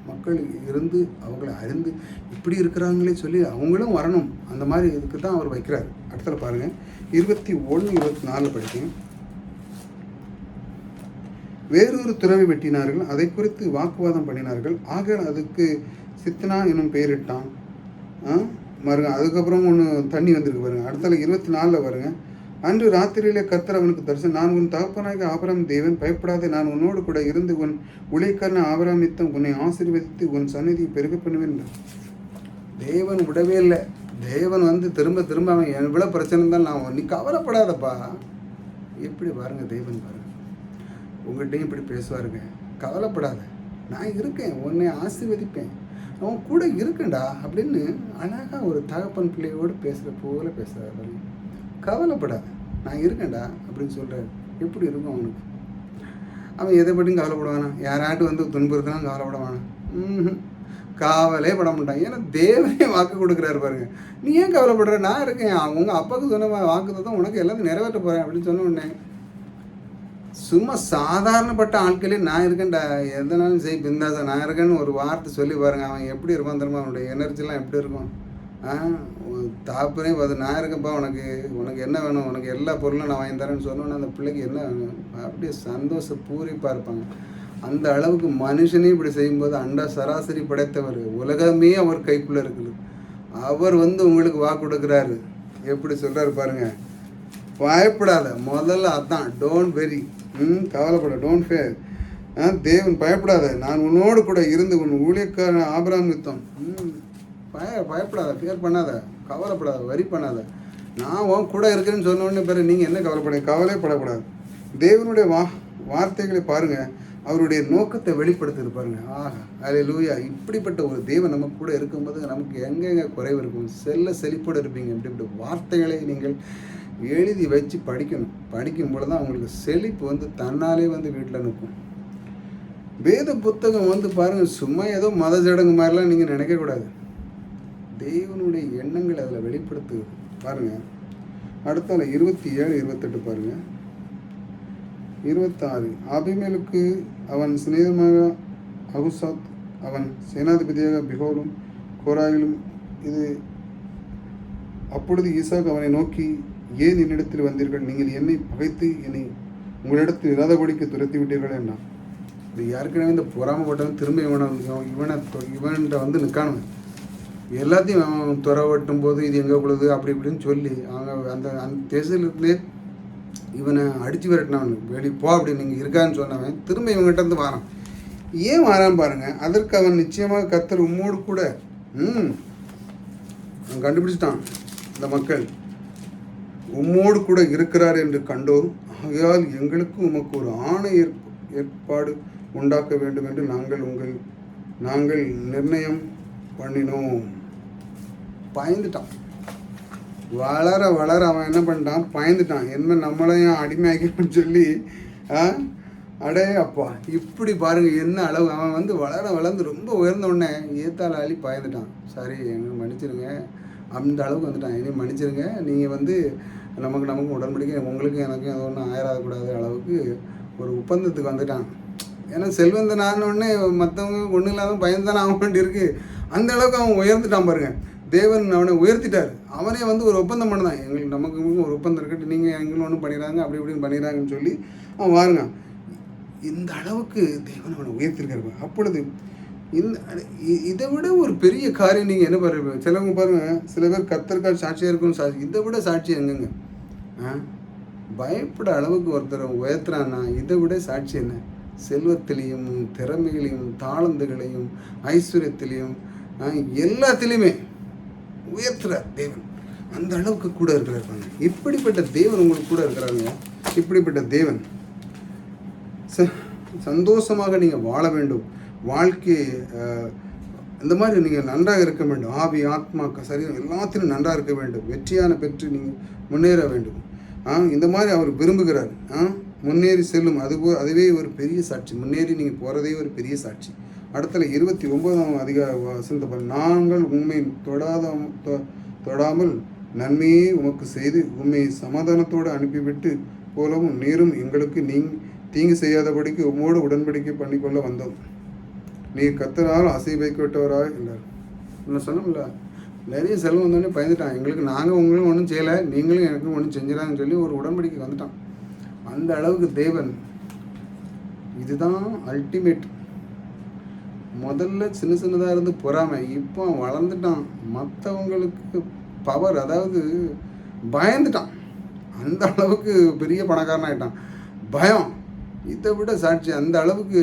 மக்கள் இருந்து அவங்கள அறிந்து இப்படி இருக்கிறாங்களே சொல்லி அவங்களும் வரணும், அந்த மாதிரி இதுக்கு தான் அவர் வைக்கிறார். அடுத்தல பாருங்கள், 21-24 படிக்கும். வேறொரு துறவை வெட்டினார்கள், அதை குறித்து வாக்குவாதம் பண்ணினார்கள். ஆகையால் அதுக்கு சித்தனா என்னும் பெயரிட்டான். அதுக்கப்புறம் ஒன்று தண்ணி வந்திருக்கு பாருங்கள். அடுத்தால 24 பாருங்க. அன்று ராத்திரியிலே கர்த்தர் அவனுக்கு தரிசனம், நான் உன் தகப்பனாக ஆபிரகாம் தேவன், பயப்படாதே, நான் உன்னோடு கூட இருந்து உன் உழைக்காரன ஆபிரகாம் நித்தம் உன்னை ஆசீர்வதித்து உன் சந்நிதியை பெருக பண்ணுவேன். தேவன் விடவே இல்லை. தேவன் திரும்ப திரும்ப அவன் எவ்வளோ பிரச்சனை இருந்தாலும் நான் நீ கவலைப்படாதப்பா. எப்படி பாருங்க, தேவன் பாருங்க உங்கள்கிட்டையும் இப்படி பேசுவாருங்க. கவலைப்படாத, நான் இருக்கேன், உன்னை ஆசீர்வதிப்பேன், அவன் கூட இருக்கேன்டா அப்படின்னு அழகாக ஒரு தகப்பன் பிள்ளையோடு பேசுகிற போல பேசுகிறார். கவலைப்படாத, நான் இருக்கேன்டா அப்படின்னு சொல்கிறார். எப்படி இருக்கும் அவனுக்கு? அவன் எதை பற்றியும் கவலைப்படுவானா? யாராட்டும் துன்புறுத்தினா கவலைப்படவானா? கவலையே பட மாட்டான். ஏன்னா தேவனே வாக்கு கொடுக்குறாரு பாருங்க. நீ ஏன் கவலைப்படுற? நான் இருக்கேன், அவங்க அப்பாவுக்கு சொன்ன வாக்கு தான் உனக்கு எல்லாத்தையும் நிறைவேற்ற போகிறேன் அப்படின்னு சொன்ன உடனே சும்மா சாதாரணப்பட்ட ஆட்களே நான் இருக்கேன்டா, எதனாலும் செய் பிந்தாசா, நான் இருக்கேன்னு ஒரு வார்த்தை சொல்லி பாருங்கள். அவன் எப்படி இருப்பான் தெரியுமா? அவனுடைய எனர்ஜிலாம் எப்படி இருக்கும்? தாப்புனே பார்த்து நான் இருக்கேன்ப்பா, உனக்கு என்ன வேணும், உனக்கு எல்லா பொருளும் நான் வாங்கி தரேன்னு சொன்னோன்னே அந்த பிள்ளைக்கு என்ன வேணும்? அப்படியே சந்தோஷ பூரிப்பாக இருப்பாங்க. அந்த அளவுக்கு மனுஷனே இப்படி செய்யும்போது அண்டா சராசரி படைத்தவர், உலகமே அவர் கைக்குள்ளே இருக்குது. அவர் உங்களுக்கு வாக்கு கொடுக்குறாரு. எப்படி சொல்கிறாரு பாருங்கள், பயப்படாத. முதல்ல அதான், டோன்ட் வெரி, கவலைப்பட, டோன்ட் ஃபேர். தேவன் பயப்படாத, நான் உன்னோடு கூட இருந்து உன் ஊழியக்காரன் ஆபிரகாம் நித்தம். பயப்படாத, ஃபேர் பண்ணாத, கவலைப்படாத, வரி பண்ணாத, நான் உன் கூட இருக்கிறேன்னு சொன்ன உடனே பிறகு நீங்கள் என்ன கவலைப்படக்கூடாது. தேவனுடைய வார்த்தைகளை பாருங்கள், அவருடைய நோக்கத்தை வெளிப்படுத்துது பாருங்கள். அல்லேலூயா. இப்படிப்பட்ட ஒரு தேவன் நம்ம கூட இருக்கும்போது நமக்கு எங்கெங்கே குறைவு இருக்கும்? செழிப்போடு இருப்பீங்க. இப்படி வார்த்தைகளை நீங்கள் எழுதி வச்சு படிக்கும் பொழுது தான் அவங்களுக்கு செழிப்பு தன்னாலே வீட்டில் நிற்கும். வேத புத்தகம் பாருங்கள், சும்மா ஏதோ மத சடங்கு மாதிரிலாம் நீங்கள் நினைக்கக்கூடாது. தேவனுடைய எண்ணங்கள் அதில் வெளிப்படுத்துது பாருங்கள். அடுத்தால 27-28 பாருங்கள். 26, அபிமேலுக்கு அவன் சிநேகமாக அகுசாத், அவன் சேனாதிபதியாக பிகோலும் கோராயிலும் இது. அப்பொழுது ஈசாக்கு அவனை நோக்கி, ஏன் என்னிடத்தில் வந்தீர்கள்? நீங்கள் என்னை பகைத்து என்னை உங்களிடத்தில் இராதபடிக்கு துரத்தி விட்டீர்கள் என்ன? இது ஏற்கனவே இந்த பொறாமப்பட்டவன் திரும்ப இவன்கிட்ட நிற்கானுங்க. எல்லாத்தையும் அவன் துறவட்டும் போது இது எங்கே பொழுது அப்படி இப்படின்னு சொல்லி அவங்க அந்த தேசத்துலேருந்தே இவனை அடித்து விரட்டினவன், வெளி போ அப்படி நீங்கள் இருக்கான்னு சொன்னவன் திரும்ப இவங்ககிட்ட வரான். ஏன் வரான் பாருங்கள். அதற்கு அவன் நிச்சயமாக கர்த்தர் உம்மோடு கூட அவன் கண்டுபிடிச்சிட்டான். இந்த மக்கள் உம்மோடு கூட இருக்கிறார் என்று கண்டோம். ஆகையால் எங்களுக்கு உமக்கு ஒரு ஆணை ஏற்பாடு உண்டாக்க வேண்டும் என்று நாங்கள் நிர்ணயம் பண்ணினோம். பயந்துட்டான். வளர அவன் என்ன பண்ணிட்டான்? பயந்துட்டான். என்ன நம்மளையும் அடிமையாக்கின்னு சொல்லி அடே அப்பா, இப்படி பாருங்கள் என்ன அளவு. அவன் வளர்ந்து ரொம்ப உயர்ந்த உடனே ஏத்தால அழி பயந்துட்டான். சரி, எங்களுக்கு மன்னிச்சிருங்க, அந்த அளவுக்கு வந்துட்டான். இனி மன்னிச்சிருங்க, நீங்கள் நமக்கு உடன்படிக்கை உங்களுக்கும் எனக்கும் எது ஒன்றும் ஆயிராதக்கூடாத அளவுக்கு ஒரு ஒப்பந்தத்துக்கு வந்துட்டான். ஏன்னா செல்வந்தன் ஆனோடனே மற்றவங்க ஒன்றும் இல்லாத பயந்துதானே ஆக வேண்டியிருக்கு. அந்த அளவுக்கு அவன் உயர்ந்துட்டான் பாருங்கள். தேவன் அவனை உயர்த்திட்டார். அவனே ஒரு ஒப்பந்தம் பண்ணதான், நமக்கு ஒரு ஒப்பந்தம் இருக்கட்டும், நீங்கள் எங்களும் ஒன்றும் பண்ணிடுறாங்க அப்படி இப்படின்னு பண்ணிடுறாங்கன்னு சொல்லி அவன் பாருங்க இந்த அளவுக்கு தேவன் அவனை உயர்த்திருக்காரு. அப்பொழுது இதை விட ஒரு பெரிய காரியம் நீங்கள் என்ன பாருங்க. சிலவங்க பாருங்கள், சில பேர் கர்த்தருக்கால் சாட்சியாக இருக்குன்னு சாட்சி, இதை விட சாட்சி எங்கங்க? பயப்பட அளவுக்கு ஒருத்தரை உயர்த்துறான்னா இதை விட சாட்சி என்ன? செல்வத்திலையும் திறமைகளையும் தாளந்துகளையும் ஐஸ்வர்யத்திலையும் எல்லாத்திலையுமே உயர்த்துறார் தேவன். அந்த அளவுக்கு கூட இருக்கிறார். இப்படிப்பட்ட தேவன் உங்களுக்கு கூட இருக்கிறாங்க. இப்படிப்பட்ட தேவன் சந்தோஷமாக நீங்கள் வாழ வேண்டும். வாழ்க்கை இந்த மாதிரி நீங்கள் நன்றாக இருக்க வேண்டும். ஆவி ஆத்மா சரீரம் எல்லாத்திலும் நன்றாக இருக்க வேண்டும். வெற்றியான பெற்று நீங்கள் முன்னேற வேண்டும். இந்த மாதிரி அவர் விரும்புகிறார். முன்னேறி செல்லும், அதுவே ஒரு பெரிய சாட்சி. முன்னேறி நீங்கள் போகிறதே ஒரு பெரிய சாட்சி. அடுத்தல 29 அதிகார வசனத்தை பாருங்கள். நாங்கள் உண்மை தொடாமல் நன்மையே உமக்கு செய்து உம்மை சமாதானத்தோடு அனுப்பிவிட்டு போலவும் நீரும் எங்களுக்கு தீங்கு செய்யாதபடிக்கு உம்மோடு உடன்படிக்கை பண்ணிக்கொள்ள வந்தோம். நீர் கர்த்தரால் ஆசை வைக்கப்பட்டவராக என்றார். நான் சொன்னோம்ல, நிறைய செலவு வந்தோடனே பயந்துட்டான். எங்களுக்கு நாங்கள் உங்களும் ஒன்றும் செய்யலை, நீங்களும் எனக்கும் ஒன்றும் செஞ்சிடான்னு சொல்லி ஒரு உடன்படிக்கை வந்துட்டான். அந்த அளவுக்கு தேவன், இதுதான் அல்டிமேட். முதல்ல சின்ன சின்னதாக இருந்து பொறாமை, இப்போ வளர்ந்துட்டான். மற்றவங்களுக்கு பவர், அதாவது பயந்துட்டான். அந்த அளவுக்கு பெரிய பணக்காரன் ஆகிட்டான். பயம் இதை விட சாட்சி. அந்த அளவுக்கு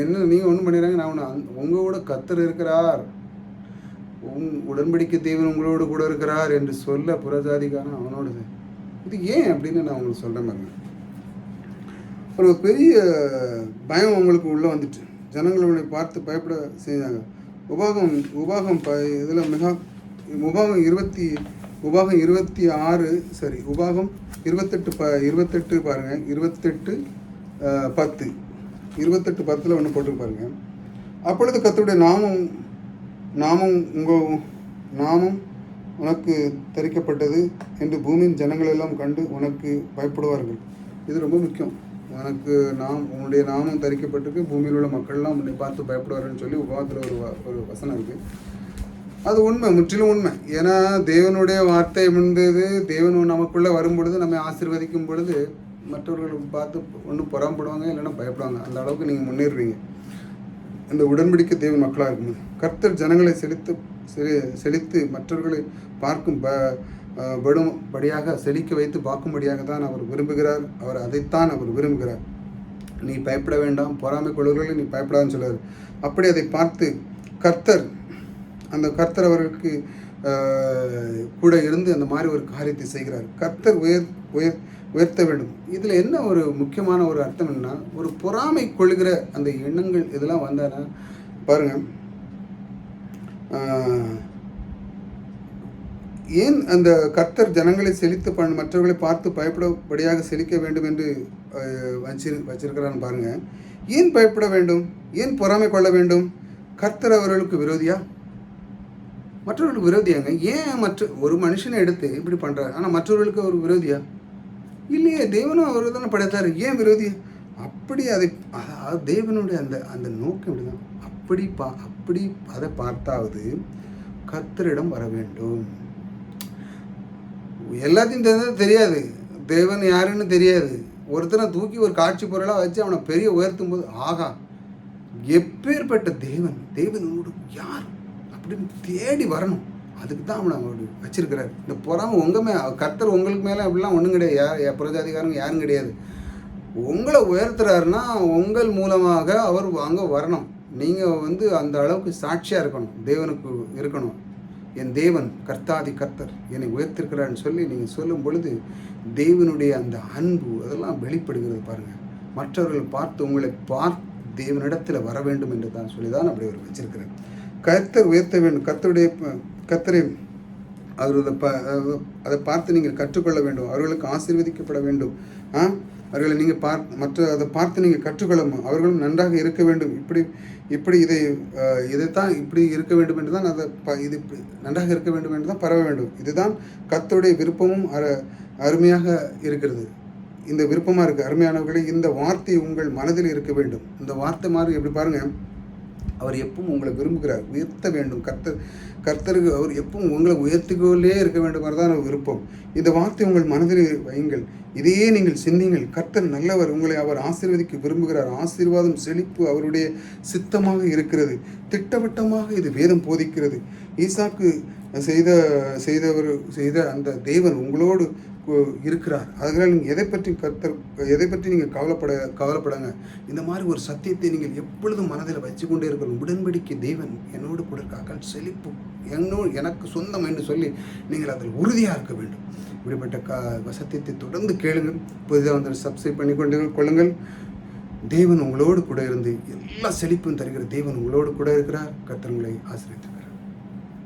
என்ன நீங்கள் ஒன்றும் பண்ணிடுறாங்க, நான் ஒன்று உங்களோட கர்த்தர் இருக்கிறார், உடன்படிக்கை தேவன் உங்களோடு கூட இருக்கிறார் என்று சொல்ல புறஜாதிக்காரன் அவனோட. இது ஏன் அப்படின்னு நான் உங்களுக்கு சொல்கிறேன் பாருங்க. ஒரு பெரிய பயம் உங்களுக்கு உள்ளே வந்துட்டு ஜனங்களை பார்த்து பயப்பட செய்தாங்க. உபாகம் இதில் உபாகம் 26 சரி உபாகம் 28 பாருங்கள். 28:10 ஒன்று போட்டு பாருங்க. அப்பொழுது கர்த்தருடைய நாமம் உனக்கு தரிக்கப்பட்டது என்று பூமியின் ஜனங்கள் எல்லாம் கண்டு உனக்கு பயப்படுவார்கள். இது ரொம்ப முக்கியம். உன்னுடைய நாமம் தரிக்கப்பட்டிருக்கு, பூமியில் உள்ள மக்கள்லாம் உன்னை பார்த்து பயப்படுவார்கள்னு சொல்லி உபாகத்தில் ஒரு வசனம் இருக்குது. அது உண்மை, முற்றிலும் உண்மை. ஏன்னா தேவனுடைய வார்த்தை இருந்தது. தேவன் நமக்குள்ளே வரும் பொழுது, நம்மை ஆசீர்வதிக்கும் பொழுது மற்றவர்களுக்கு பார்த்து ஒன்று புறம்படுவாங்க, இல்லைன்னா பயப்படுவாங்க. அந்த அளவுக்கு நீங்கள் முன்னேறுவீங்க அந்த உடன்படிக்கை தேவன் மக்களாக இருக்கும்போது. கர்த்தர் ஜனங்களை செழித்து மற்றவர்களை பார்க்கும் படியாக செழிக்க வைத்து பார்க்கும்படியாக தான் அவர் விரும்புகிறார். அதைத்தான் அவர் விரும்புகிறார். நீ பயப்பட வேண்டாம், பொறாமை கொள்வர்களை நீ பயப்படாதுன்னு சொல்லுவார். அப்படி அதை பார்த்து கர்த்தர் அவர்களுக்கு கூட இருந்து அந்த மாதிரி ஒரு காரியத்தை செய்கிறார். கர்த்தர் உயர்த்த வேண்டும். இதில் என்ன ஒரு முக்கியமான ஒரு அர்த்தம் என்னன்னா, ஒரு பொறாமை கொள்கிற அந்த எண்ணங்கள் இதெல்லாம் வந்தானா பாருங்கள், ஏன் அந்த கர்த்தர் ஜனங்களை செழித்து மற்றவர்களை பார்த்து பயப்படபடியாக செழிக்க வேண்டும் என்று வச்சிருக்கிறான்னு பாருங்கள். ஏன் பயப்பட வேண்டும்? ஏன் பொறாமை கொள்ள வேண்டும்? கர்த்தர் அவர்களுக்கு விரோதியா? மற்றவர்களுக்கு விரோதியாங்க? ஏன் ஒரு மனுஷனை எடுத்து இப்படி பண்ணுறாரு, ஆனால் மற்றவர்களுக்கு அவர் விரோதியா? இல்லையே, தேவனும் அவர் தானே படைத்தார், ஏன் விரோதி? அப்படி தேவனுடைய அந்த நோக்கம் இப்படிதான். அப்படி அதை பார்த்தாவது கர்த்தரிடம் வர வேண்டும். எல்லாத்தையும் தெரியாது, தேவன் யாருன்னு தெரியாது. ஒருத்தனை தூக்கி ஒரு காட்சி பொருளாக வச்சு அவனை பெரிய உயர்த்தும் போது, ஆகா எப்பேற்பட்ட தேவனோடு யார் அப்படின்னு தேடி வரணும். அதுக்கு தான் அவனை வச்சிருக்கிறார். இந்த பொறாமை கர்த்தர் உங்களுக்கு மேலே அப்படிலாம் ஒன்றும் கிடையாது. புரஜாதிகாரங்க யாரும் கிடையாது. உங்களை உயர்த்துறாருன்னா உங்கள் மூலமாக அவர் அங்கே வரணும். நீங்கள் அந்த அளவுக்கு சாட்சியாக இருக்கணும், தேவனுக்கு இருக்கணும். என் தேவன் கர்த்தாதி கர்த்தர் என்னை உயர்த்திருக்கிறான்னு சொல்லி நீங்கள் சொல்லும் பொழுது தேவனுடைய அந்த அன்பு அதெல்லாம் வெளிப்படுகிறது பாருங்கள். மற்றவர்கள் உங்களை பார்த்து தேவனிடத்தில் வர வேண்டும் என்று தான் சொல்லி தான் அப்படி அவர் வச்சிருக்கிறார். கர்த்தர் உயர்த்த வேண்டும். கர்த்தரை அதை பார்த்து நீங்கள் கற்றுக்கொள்ள வேண்டும். அவர்களுக்கு ஆசீர்வதிக்கப்பட வேண்டும். அவர்களை நீங்கள் அதை பார்த்து நீங்கள் கற்றுக்கொள்ளணும். அவர்களும் நன்றாக இருக்க வேண்டும். இதைத்தான் இப்படி இருக்க வேண்டும் என்று தான் இது நன்றாக இருக்க வேண்டும் என்று தான் பரவ வேண்டும். இதுதான் கர்த்தருடைய விருப்பமும் அருமையாக இருக்கிறது. இந்த விருப்பமாக இருக்குது. அருமையானவர்களே, இந்த வார்த்தை உங்கள் மனதில் இருக்க வேண்டும். இந்த வார்த்தை மாதிரி எப்படி பாருங்கள், அவர் எப்பவும் உங்களை விரும்புகிறார், உயர்த்த வேண்டும். கர்த்தருக்கு அவர் எப்பவும் உங்களை உயர்த்திக்கொள்ளே இருக்க வேண்டும் தான் விருப்பம். இந்த வார்த்தை உங்கள் மனதில் வையுங்கள், இதையே நீங்கள் சிந்திங்கள். கர்த்தர் நல்லவர், உங்களை அவர் ஆசீர்வதிக்க விரும்புகிறார். ஆசீர்வாதம் செழிப்பு அவருடைய சித்தமாக இருக்கிறது. திட்டவட்டமாக இது வேதம் போதிக்கிறது. ஈசாக்கு செய்த அந்த தேவன் உங்களோடு இருக்கிறார். அதனால் நீங்கள் எதை பற்றி நீங்கள் கவலைப்படாங்க. இந்த மாதிரி ஒரு சத்தியத்தை நீங்கள் எப்பொழுதும் மனதில் வச்சு கொண்டே இருக்கணும். உடன்படிக்கை தேவன் என்னோடு கூட இருக்கார்கள், செழிப்பு எனக்கு சொந்தம் என்று சொல்லி நீங்கள் அதில் உறுதியாக இருக்க வேண்டும். இப்படிப்பட்ட சத்தியத்தை தொடர்ந்து கேளுங்கள். புதிதாக சப்ஸ்கிரைப் பண்ணி கொள்ளுங்கள். தேவன் உங்களோடு கூட இருந்து எல்லா செழிப்பும் தருகிற தேவன் உங்களோடு கூட இருக்கிறார். கர்த்தர் உங்களை ஆசீர்வதிப்பார்.